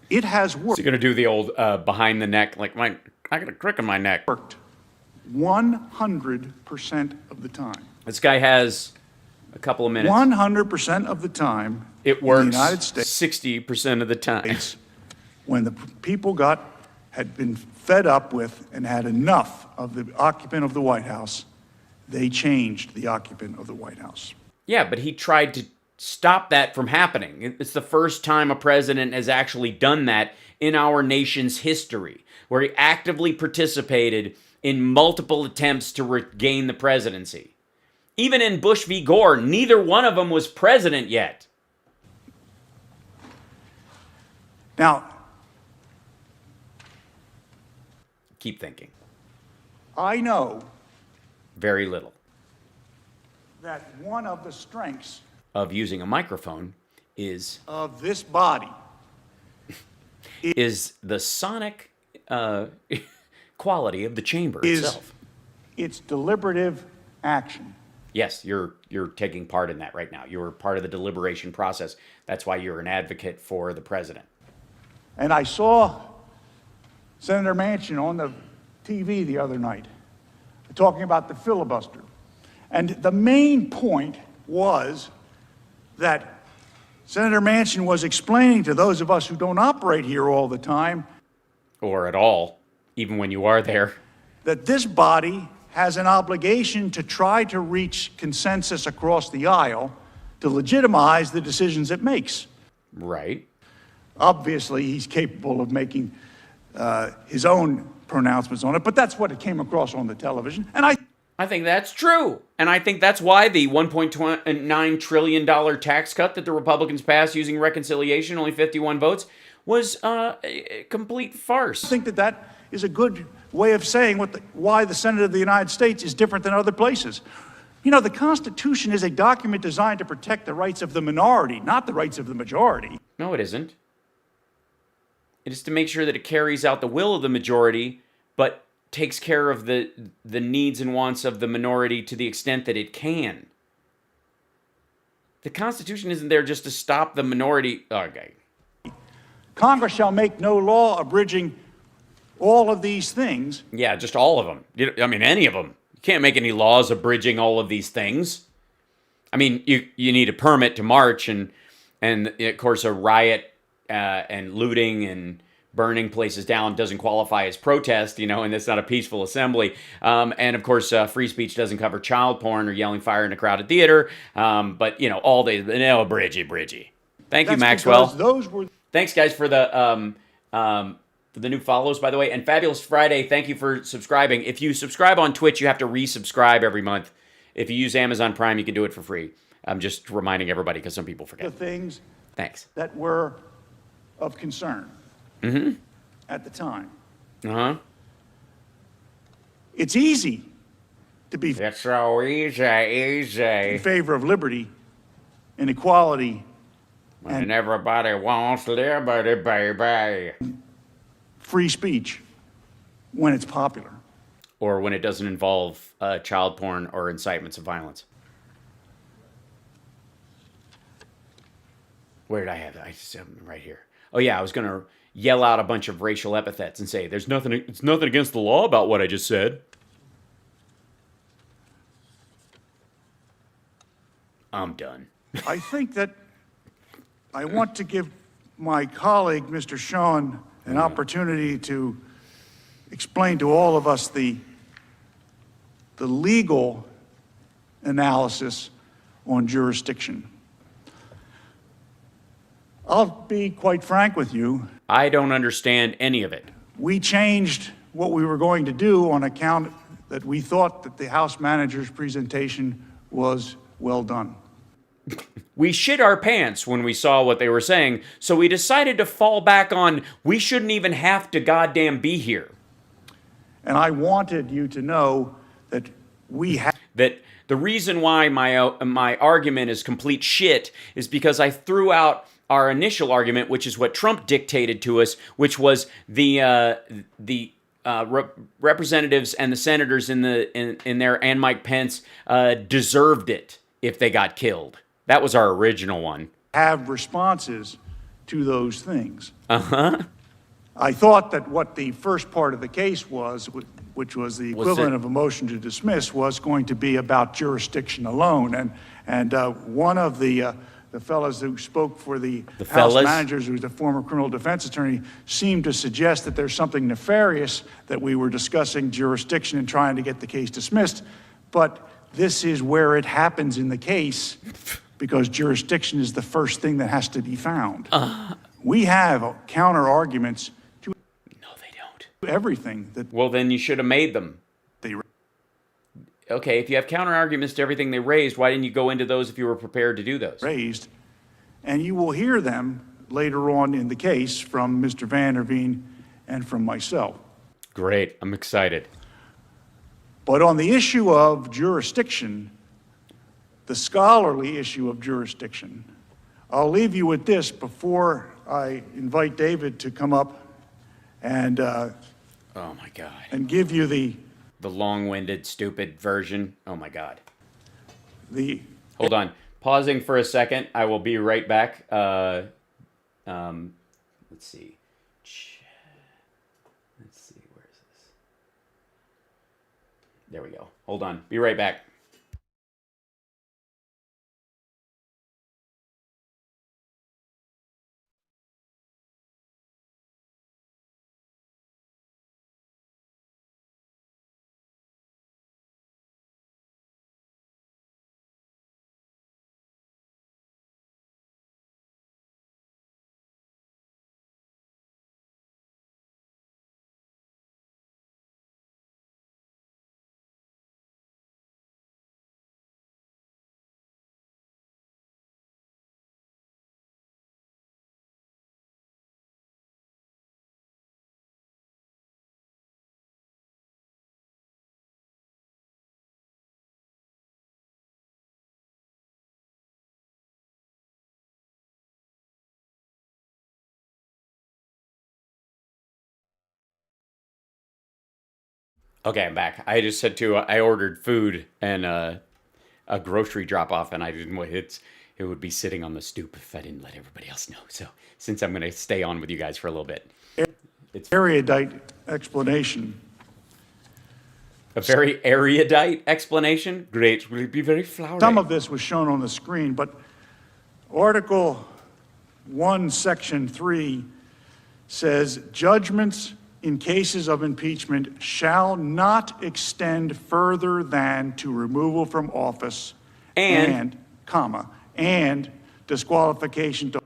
It has So you're going to do the old behind the neck, like I got a crick in my neck. worked 100% of the time. This guy has a couple of minutes. 100% of the time It in works the United States 60% of the time. when the people had been fed up with and had enough of the occupant of the White House, they changed the occupant of the White House. Yeah, but he tried to stop that from happening. It's the first time a president has actually done that in our nation's history, where he actively participated in multiple attempts to regain the presidency. Even in Bush v. Gore, neither one of them was president yet. Now, Keep thinking. I know Very little. that one of the strengths Of using a microphone is of this body the sonic quality of the chamber is itself. its deliberative action. Yes, you're taking part in that right now. You're part of the deliberation process. That's why you're an advocate for the president. And I saw Senator Manchin on the TV the other night talking about the filibuster. And the main point was that Senator Manchin was explaining to those of us who don't operate here all the time Or at all, even when you are there. that this body has an obligation to try to reach consensus across the aisle to legitimize the decisions it makes. Right. Obviously, he's capable of making his own pronouncements on it, but that's what it came across on the television. And I think that's true. And I think that's why the $1.9 trillion tax cut that the Republicans passed using reconciliation, only 51 votes, was a complete farce. think that that is a good way of saying why the Senate of the United States is different than other places. You know, the Constitution is a document designed to protect the rights of the minority, not the rights of the majority. No, it isn't. It is to make sure that it carries out the will of the majority, but takes care of the needs and wants of the minority to the extent that it can. The Constitution isn't there just to stop the minority. Okay. Congress shall make no law abridging all of these things. Yeah, just all of them. I mean, any of them. You can't make any laws abridging all of these things. I mean, you need a permit to march and of course a riot and looting and burning places down doesn't qualify as protest, and it's not a peaceful assembly. And of course, free speech doesn't cover child porn or yelling fire in a crowded theater. But, all the, Bridgie. Thank you, That's Maxwell. because those were Thanks, guys, for the new follows, by the way. And Fabulous Friday, thank you for subscribing. If you subscribe on Twitch, you have to resubscribe every month. If you use Amazon Prime, you can do it for free. I'm just reminding everybody because some people the forget. things Thanks. that were of concern at the time. Uh-huh. It's easy to be It's so easy. in favor of liberty and equality And everybody wants liberty, baby. free speech when it's popular. Or when it doesn't involve child porn or incitements of violence. Where did I have that? I just have them right here. Oh yeah, I was gonna yell out a bunch of racial epithets and say, "It's nothing against the law about what I just said." I'm done. I think that I want to give my colleague, Mr. Sean, an opportunity to explain to all of us the legal analysis on jurisdiction. I'll be quite frank with you. I don't understand any of it. We changed what we were going to do on account that we thought that the House manager's presentation was well done. We shit our pants when we saw what they were saying, so we decided to fall back on we shouldn't even have to goddamn be here. And I wanted you to know that we have. That the reason why my argument is complete shit is because I threw out our initial argument, which is what Trump dictated to us, which was the representatives and the senators in there and Mike Pence deserved it if they got killed. That was our original one. Have responses to those things. Uh-huh. I thought that what the first part of the case was, which was the equivalent of a motion to dismiss, was going to be about jurisdiction alone. And one of the fellows who spoke for the House managers, who's a former criminal defense attorney, seemed to suggest that there's something nefarious that we were discussing jurisdiction and trying to get the case dismissed. But this is where it happens in the case, because jurisdiction is the first thing that has to be found. We have counter arguments to No, they don't. everything that Well, then you should have made them. they Okay, if you have counter arguments to everything they raised, why didn't you go into those if you were prepared to do those? raised, and you will hear them later on in the case from Mr. Van der Veen and from myself. Great, I'm excited. But on the issue of jurisdiction, the scholarly issue of jurisdiction, I'll leave you with this before I invite David to come up and Oh my God. and give you the long-winded, stupid version. Oh my God. the Hold on. Pausing for a second. I will be right back. Let's see. Let's see. Where is this? There we go. Hold on. Be right back. Okay, I'm back. I just said I ordered food and a grocery drop off, and I didn't wait. It would be sitting on the stoop if I didn't let everybody else know. So since I'm going to stay on with you guys for a little bit, it's erudite explanation. a very erudite explanation. Great, will it be very flowery? Some of this was shown on the screen, but Article 1, Section 3 says judgments in cases of impeachment shall not extend further than to removal from office and disqualification to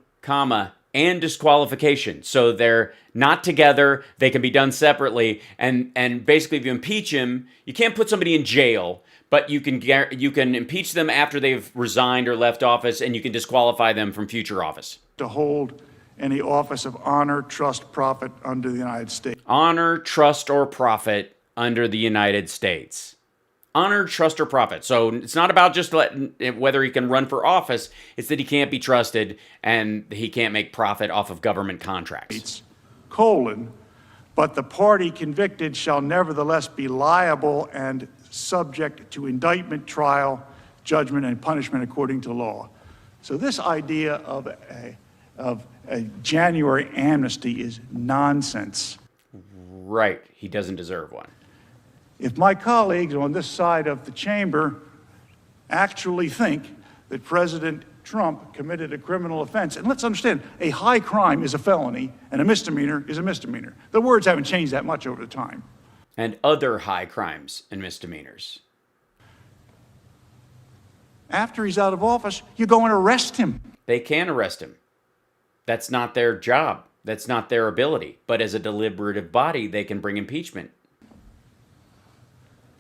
and disqualification. So they're not together. They can be done separately. And basically, if you impeach him, you can't put somebody in jail, but you can impeach them after they've resigned or left office, and you can disqualify them from future office. to hold any office of honor, trust, profit under the United States. Honor, trust, or profit under the United States. Honor, trust, or profit. So it's not about just whether he can run for office. It's that he can't be trusted and he can't make profit off of government contracts. But the party convicted shall nevertheless be liable and subject to indictment, trial, judgment, and punishment according to law. So this idea of a January amnesty is nonsense. Right. He doesn't deserve one. If my colleagues on this side of the chamber actually think that President Trump committed a criminal offense, and let's understand, a high crime is a felony and a misdemeanor is a misdemeanor. The words haven't changed that much over the time. And other high crimes and misdemeanors. After he's out of office, you go and arrest him. They can arrest him. That's not their job. That's not their ability. But as a deliberative body, they can bring impeachment.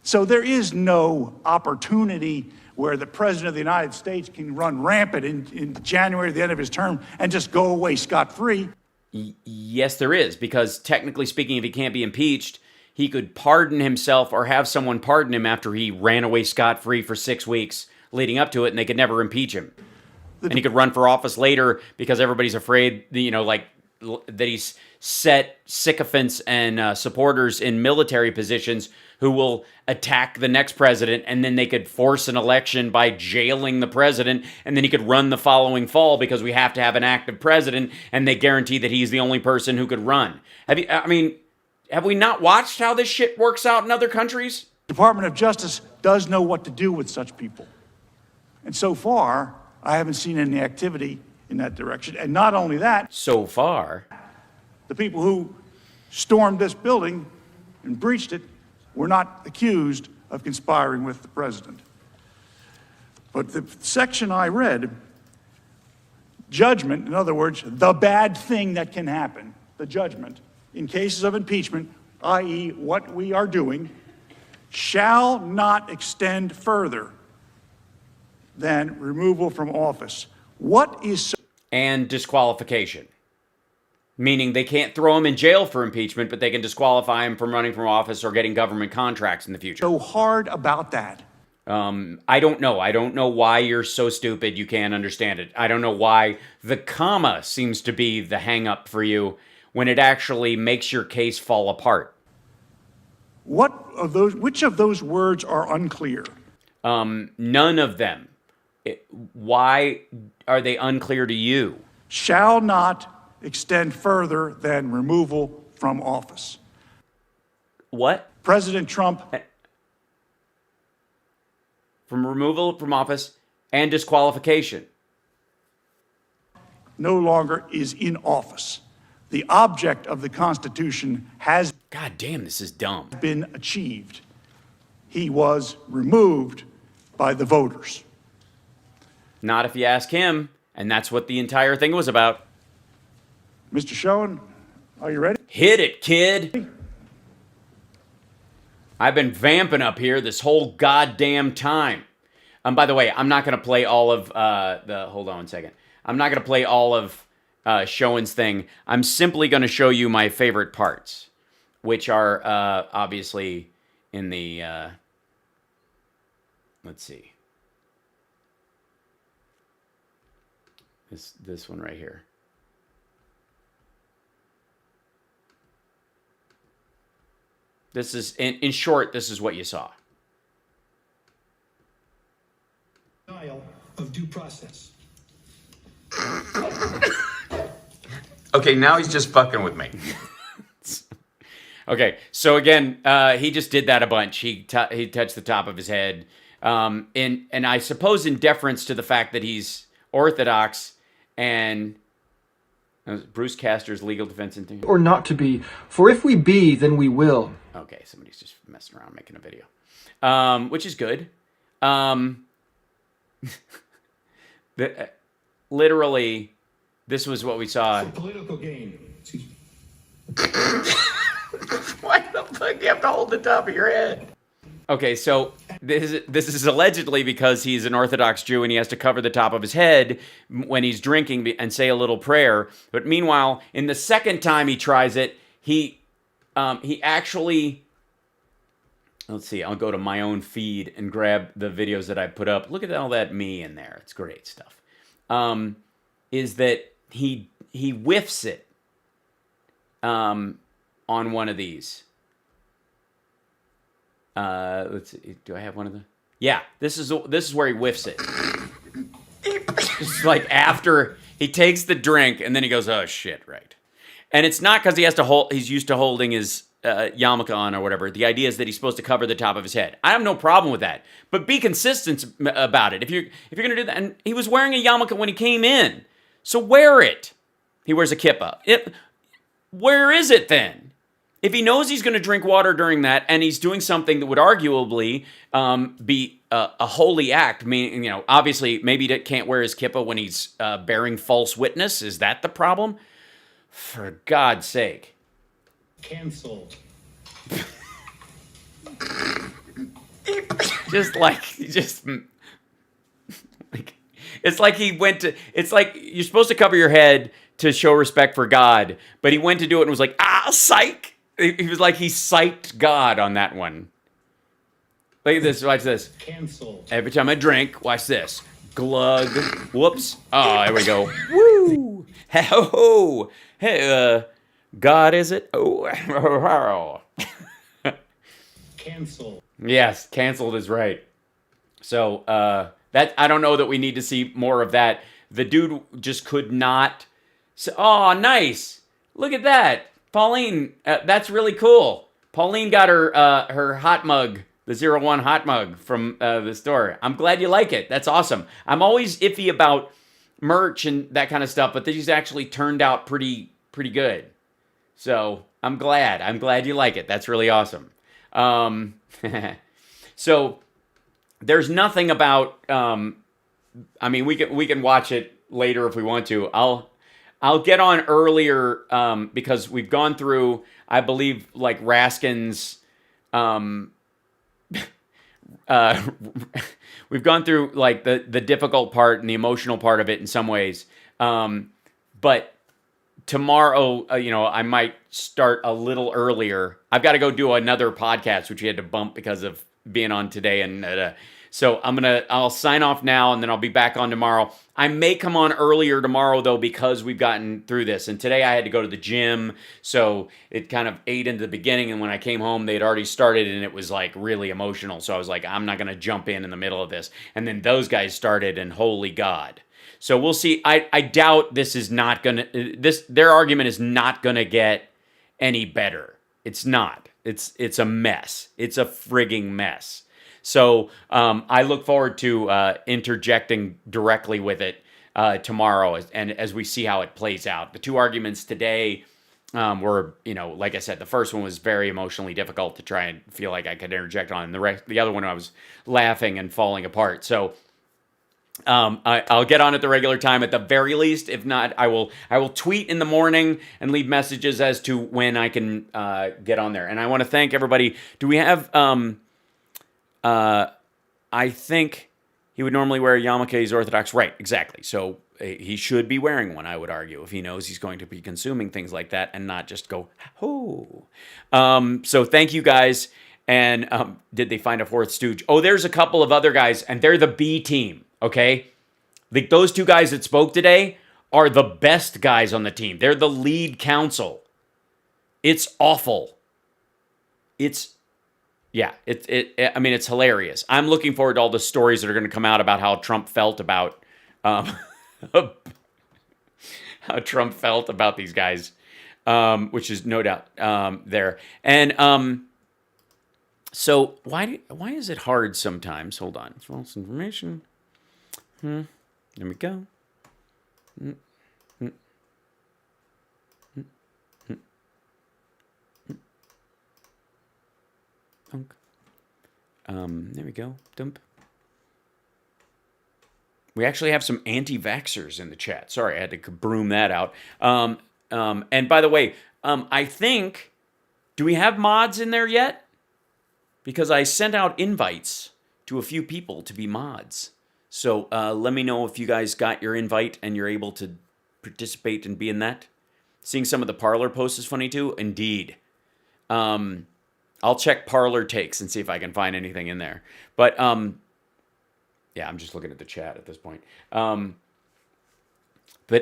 So there is no opportunity where the President of the United States can run rampant in January at the end of his term and just go away scot-free. Yes, there is, because technically speaking, if he can't be impeached, he could pardon himself or have someone pardon him after he ran away scot-free for 6 weeks leading up to it, and they could never impeach him. And he could run for office later because everybody's afraid, that he's set sycophants and supporters in military positions who will attack the next president, and then they could force an election by jailing the president, and then he could run the following fall because we have to have an active president, and they guarantee that he's the only person who could run. Have we not watched how this shit works out in other countries? The Department of Justice does know what to do with such people. And so far, I haven't seen any activity in that direction. And not only that, so far, the people who stormed this building and breached it were not accused of conspiring with the president. But the section I read, judgment, in other words, the bad thing that can happen, the judgment, in cases of impeachment, i.e. what we are doing, shall not extend further than removal from office. What is and disqualification. Meaning they can't throw him in jail for impeachment, but they can disqualify him from running from office or getting government contracts in the future. so hard about that? I don't know. I don't know why you're so stupid you can't understand it. I don't know why the comma seems to be the hang-up for you when it actually makes your case fall apart. Which of those words are unclear? None of them. Why are they unclear to you? Shall not extend further than removal from office. What? President Trump From removal from office and disqualification. no longer is in office. The object of the Constitution has God damn, this is dumb. been achieved. He was removed by the voters. Not if you ask him, and that's what the entire thing was about. Mr. Schoen, are you ready? Hit it, kid. I've been vamping up here this whole goddamn time. By the way, I'm not going to play all of hold on one second. I'm not going to play all of Schoen's thing. I'm simply going to show you my favorite parts, which are obviously in the, let's see. This one right here. This is, in short, this is what you saw. Denial of due process. Okay, now he's just fucking with me. Okay, so again, he just did that a bunch. He touched the top of his head. And I suppose in deference to the fact that he's Orthodox and Bruce Castor's legal defense. Or not to be, for if we be, then we will. Okay, somebody's just messing around making a video, which is good. Literally, this was what we saw. For political gain. Excuse me. Why the fuck do you have to hold the top of your head? Okay, so this is allegedly because he's an Orthodox Jew and he has to cover the top of his head when he's drinking and say a little prayer. But meanwhile, in the second time he tries it, he actually... Let's see, I'll go to my own feed and grab the videos that I put up. Look at all that me in there. It's great stuff. Is that he whiffs it on one of these. Let's see. Do I have one of the? Yeah, this is where he whiffs it. It's like after he takes the drink and then he goes, "Oh shit!" Right, and it's not because he has to hold. He's used to holding his yarmulke on or whatever. The idea is that he's supposed to cover the top of his head. I have no problem with that, but be consistent about it. If you're gonna do that, and he was wearing a yarmulke when he came in, so wear it. He wears a kippah. Where is it then? If he knows he's going to drink water during that, and he's doing something that would arguably be a holy act, meaning, obviously maybe he can't wear his kippah when he's bearing false witness. Is that the problem? For God's sake. Canceled. It's like he went to, it's like you're supposed to cover your head to show respect for God, but he went to do it and was like, psych. He was like, he psyched God on that one. Look at this, watch this. Canceled. Every time I drink, watch this. Glug. Whoops. Oh, there we go. Woo. Ho. Hey, God, is it? Oh. Canceled. Yes, canceled is right. So, that I don't know that we need to see more of that. The dude just could not. Oh, nice. Look at that. Pauline, that's really cool. Pauline got her hot mug, the 01 hot mug from the store. I'm glad you like it. That's awesome. I'm always iffy about merch and that kind of stuff, but these actually turned out pretty good. So I'm glad you like it. That's really awesome. So there's nothing about. We can watch it later if we want to. I'll get on earlier because we've gone through, I believe, like Raskin's. We've gone through like the difficult part and the emotional part of it in some ways. But tomorrow, I might start a little earlier. I've got to go do another podcast, which we had to bump because of being on today, and so I'll sign off now, and then I'll be back on tomorrow. I may come on earlier tomorrow, though, because we've gotten through this. And today I had to go to the gym, so it kind of ate into the beginning. And when I came home, they had already started, and it was, like, really emotional. So I was like, I'm not going to jump in the middle of this. And then those guys started, and holy God. So we'll see. I doubt this is not going to... Their argument is not going to get any better. It's not. It's a mess. It's a frigging mess. So I look forward to interjecting directly with it tomorrow as we see how it plays out. The two arguments today were, like I said, the first one was very emotionally difficult to try and feel like I could interject on. And the other one I was laughing and falling apart. So I'll get on at the regular time at the very least. If not, I will tweet in the morning and leave messages as to when I can get on there. And I want to thank everybody. Do we have... I think he would normally wear a yarmulke. He's Orthodox. Right, exactly. So he should be wearing one, I would argue, if he knows he's going to be consuming things like that and not just go, ho. So thank you guys. And did they find a fourth stooge? Oh, there's a couple of other guys, and they're the B team, okay? Like those two guys that spoke today are the best guys on the team. They're the lead counsel. It's awful. It's hilarious. I'm looking forward to all the stories that are going to come out about how Trump felt about, these guys, which is no doubt there. And so why is it hard sometimes? Hold on, false information. There we go. There we go. Dump. We actually have some anti-vaxxers in the chat. Sorry, I had to broom that out. And by the way, I think, do we have mods in there yet? Because I sent out invites to a few people to be mods. So let me know if you guys got your invite and you're able to participate and be in that. Seeing some of the Parlor posts is funny too. Indeed. I'll check Parlor takes and see if I can find anything in there. But yeah, I'm just looking at the chat at this point. But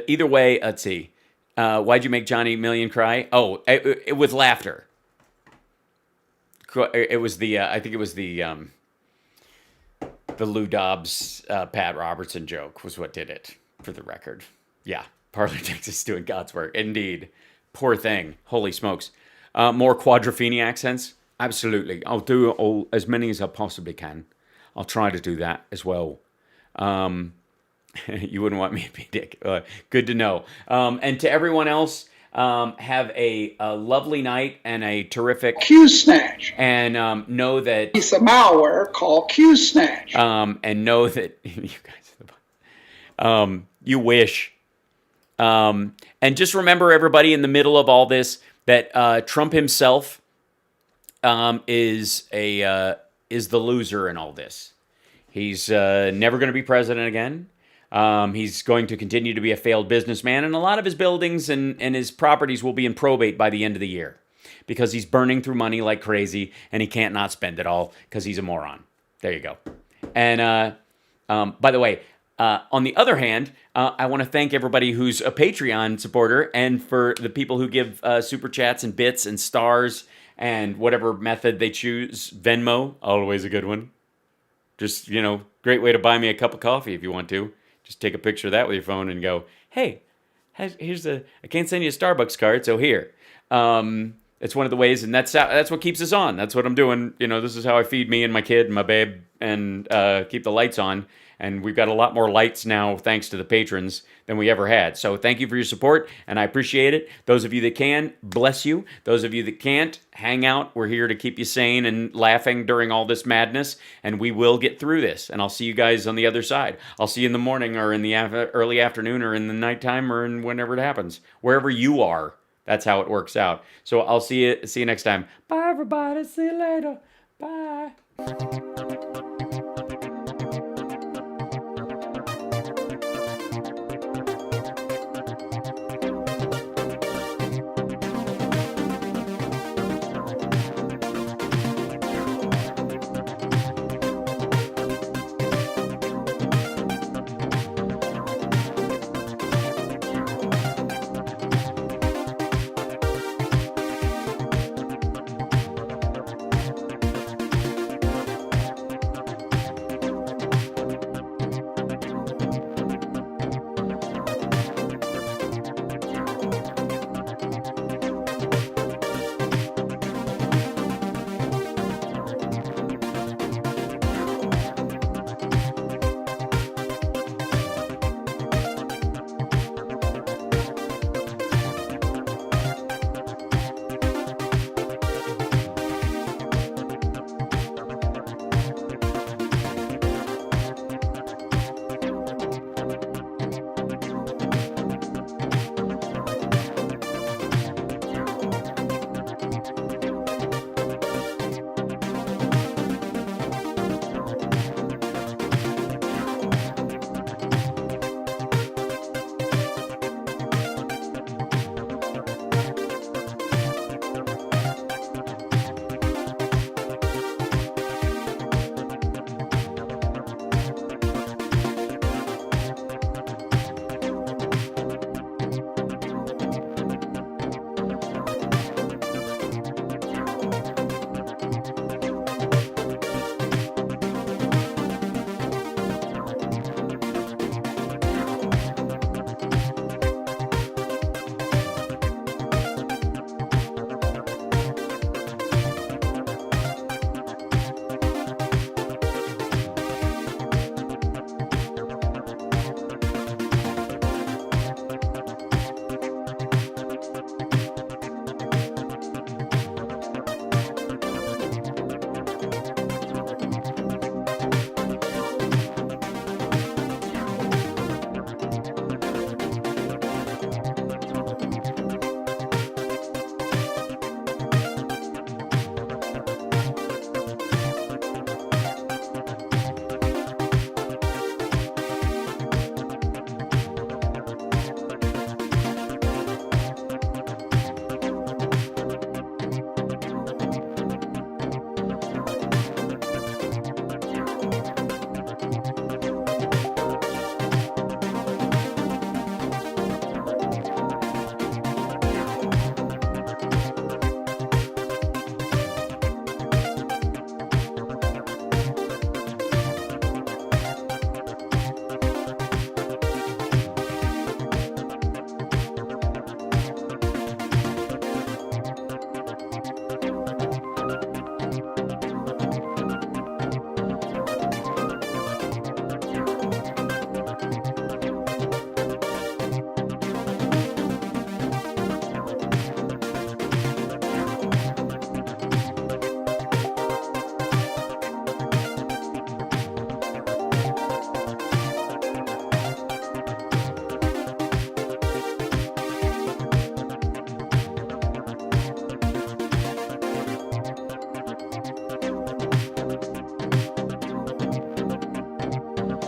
either way, let's see. Why'd you make Johnny Million cry? Oh, it with laughter. It was the I think it was the Lou Dobbs Pat Robertson joke was what did it, for the record. Yeah, Parlor takes us doing God's work. Indeed. Poor thing. Holy smokes. More Quadrophenia accents? Absolutely. I'll do as many as I possibly can. I'll try to do that as well. You wouldn't want me to be a dick. Good to know. And to everyone else, have a lovely night and a terrific Q snatch. And know that Piece of malware called Q snatch. and know that you guys, you wish. And just remember, everybody, in the middle of all this, that Trump himself is the loser in all this. He's never going to be president again. He's going to continue to be a failed businessman, and a lot of his buildings and his properties will be in probate by the end of the year because he's burning through money like crazy, and he can't not spend it all because he's a moron. There you go. And by the way, on the other hand, I want to thank everybody who's a Patreon supporter, and for the people who give super chats and bits and stars and whatever method they choose. Venmo, always a good one. Just, great way to buy me a cup of coffee if you want to. Just take a picture of that with your phone and go, hey, I can't send you a Starbucks card, so here. It's one of the ways, and that's what keeps us on. That's what I'm doing. This is how I feed me and my kid and my babe and keep the lights on. And we've got a lot more lights now thanks to the patrons than we ever had. So thank you for your support, and I appreciate it. Those of you that can, bless you. Those of you that can't, hang out. We're here to keep you sane and laughing during all this madness, and we will get through this. And I'll see you guys on the other side. I'll see you in the morning or in the early afternoon or in the nighttime or in whenever it happens. Wherever you are, that's how it works out. So I'll see you next time. Bye, everybody. See you later. Bye.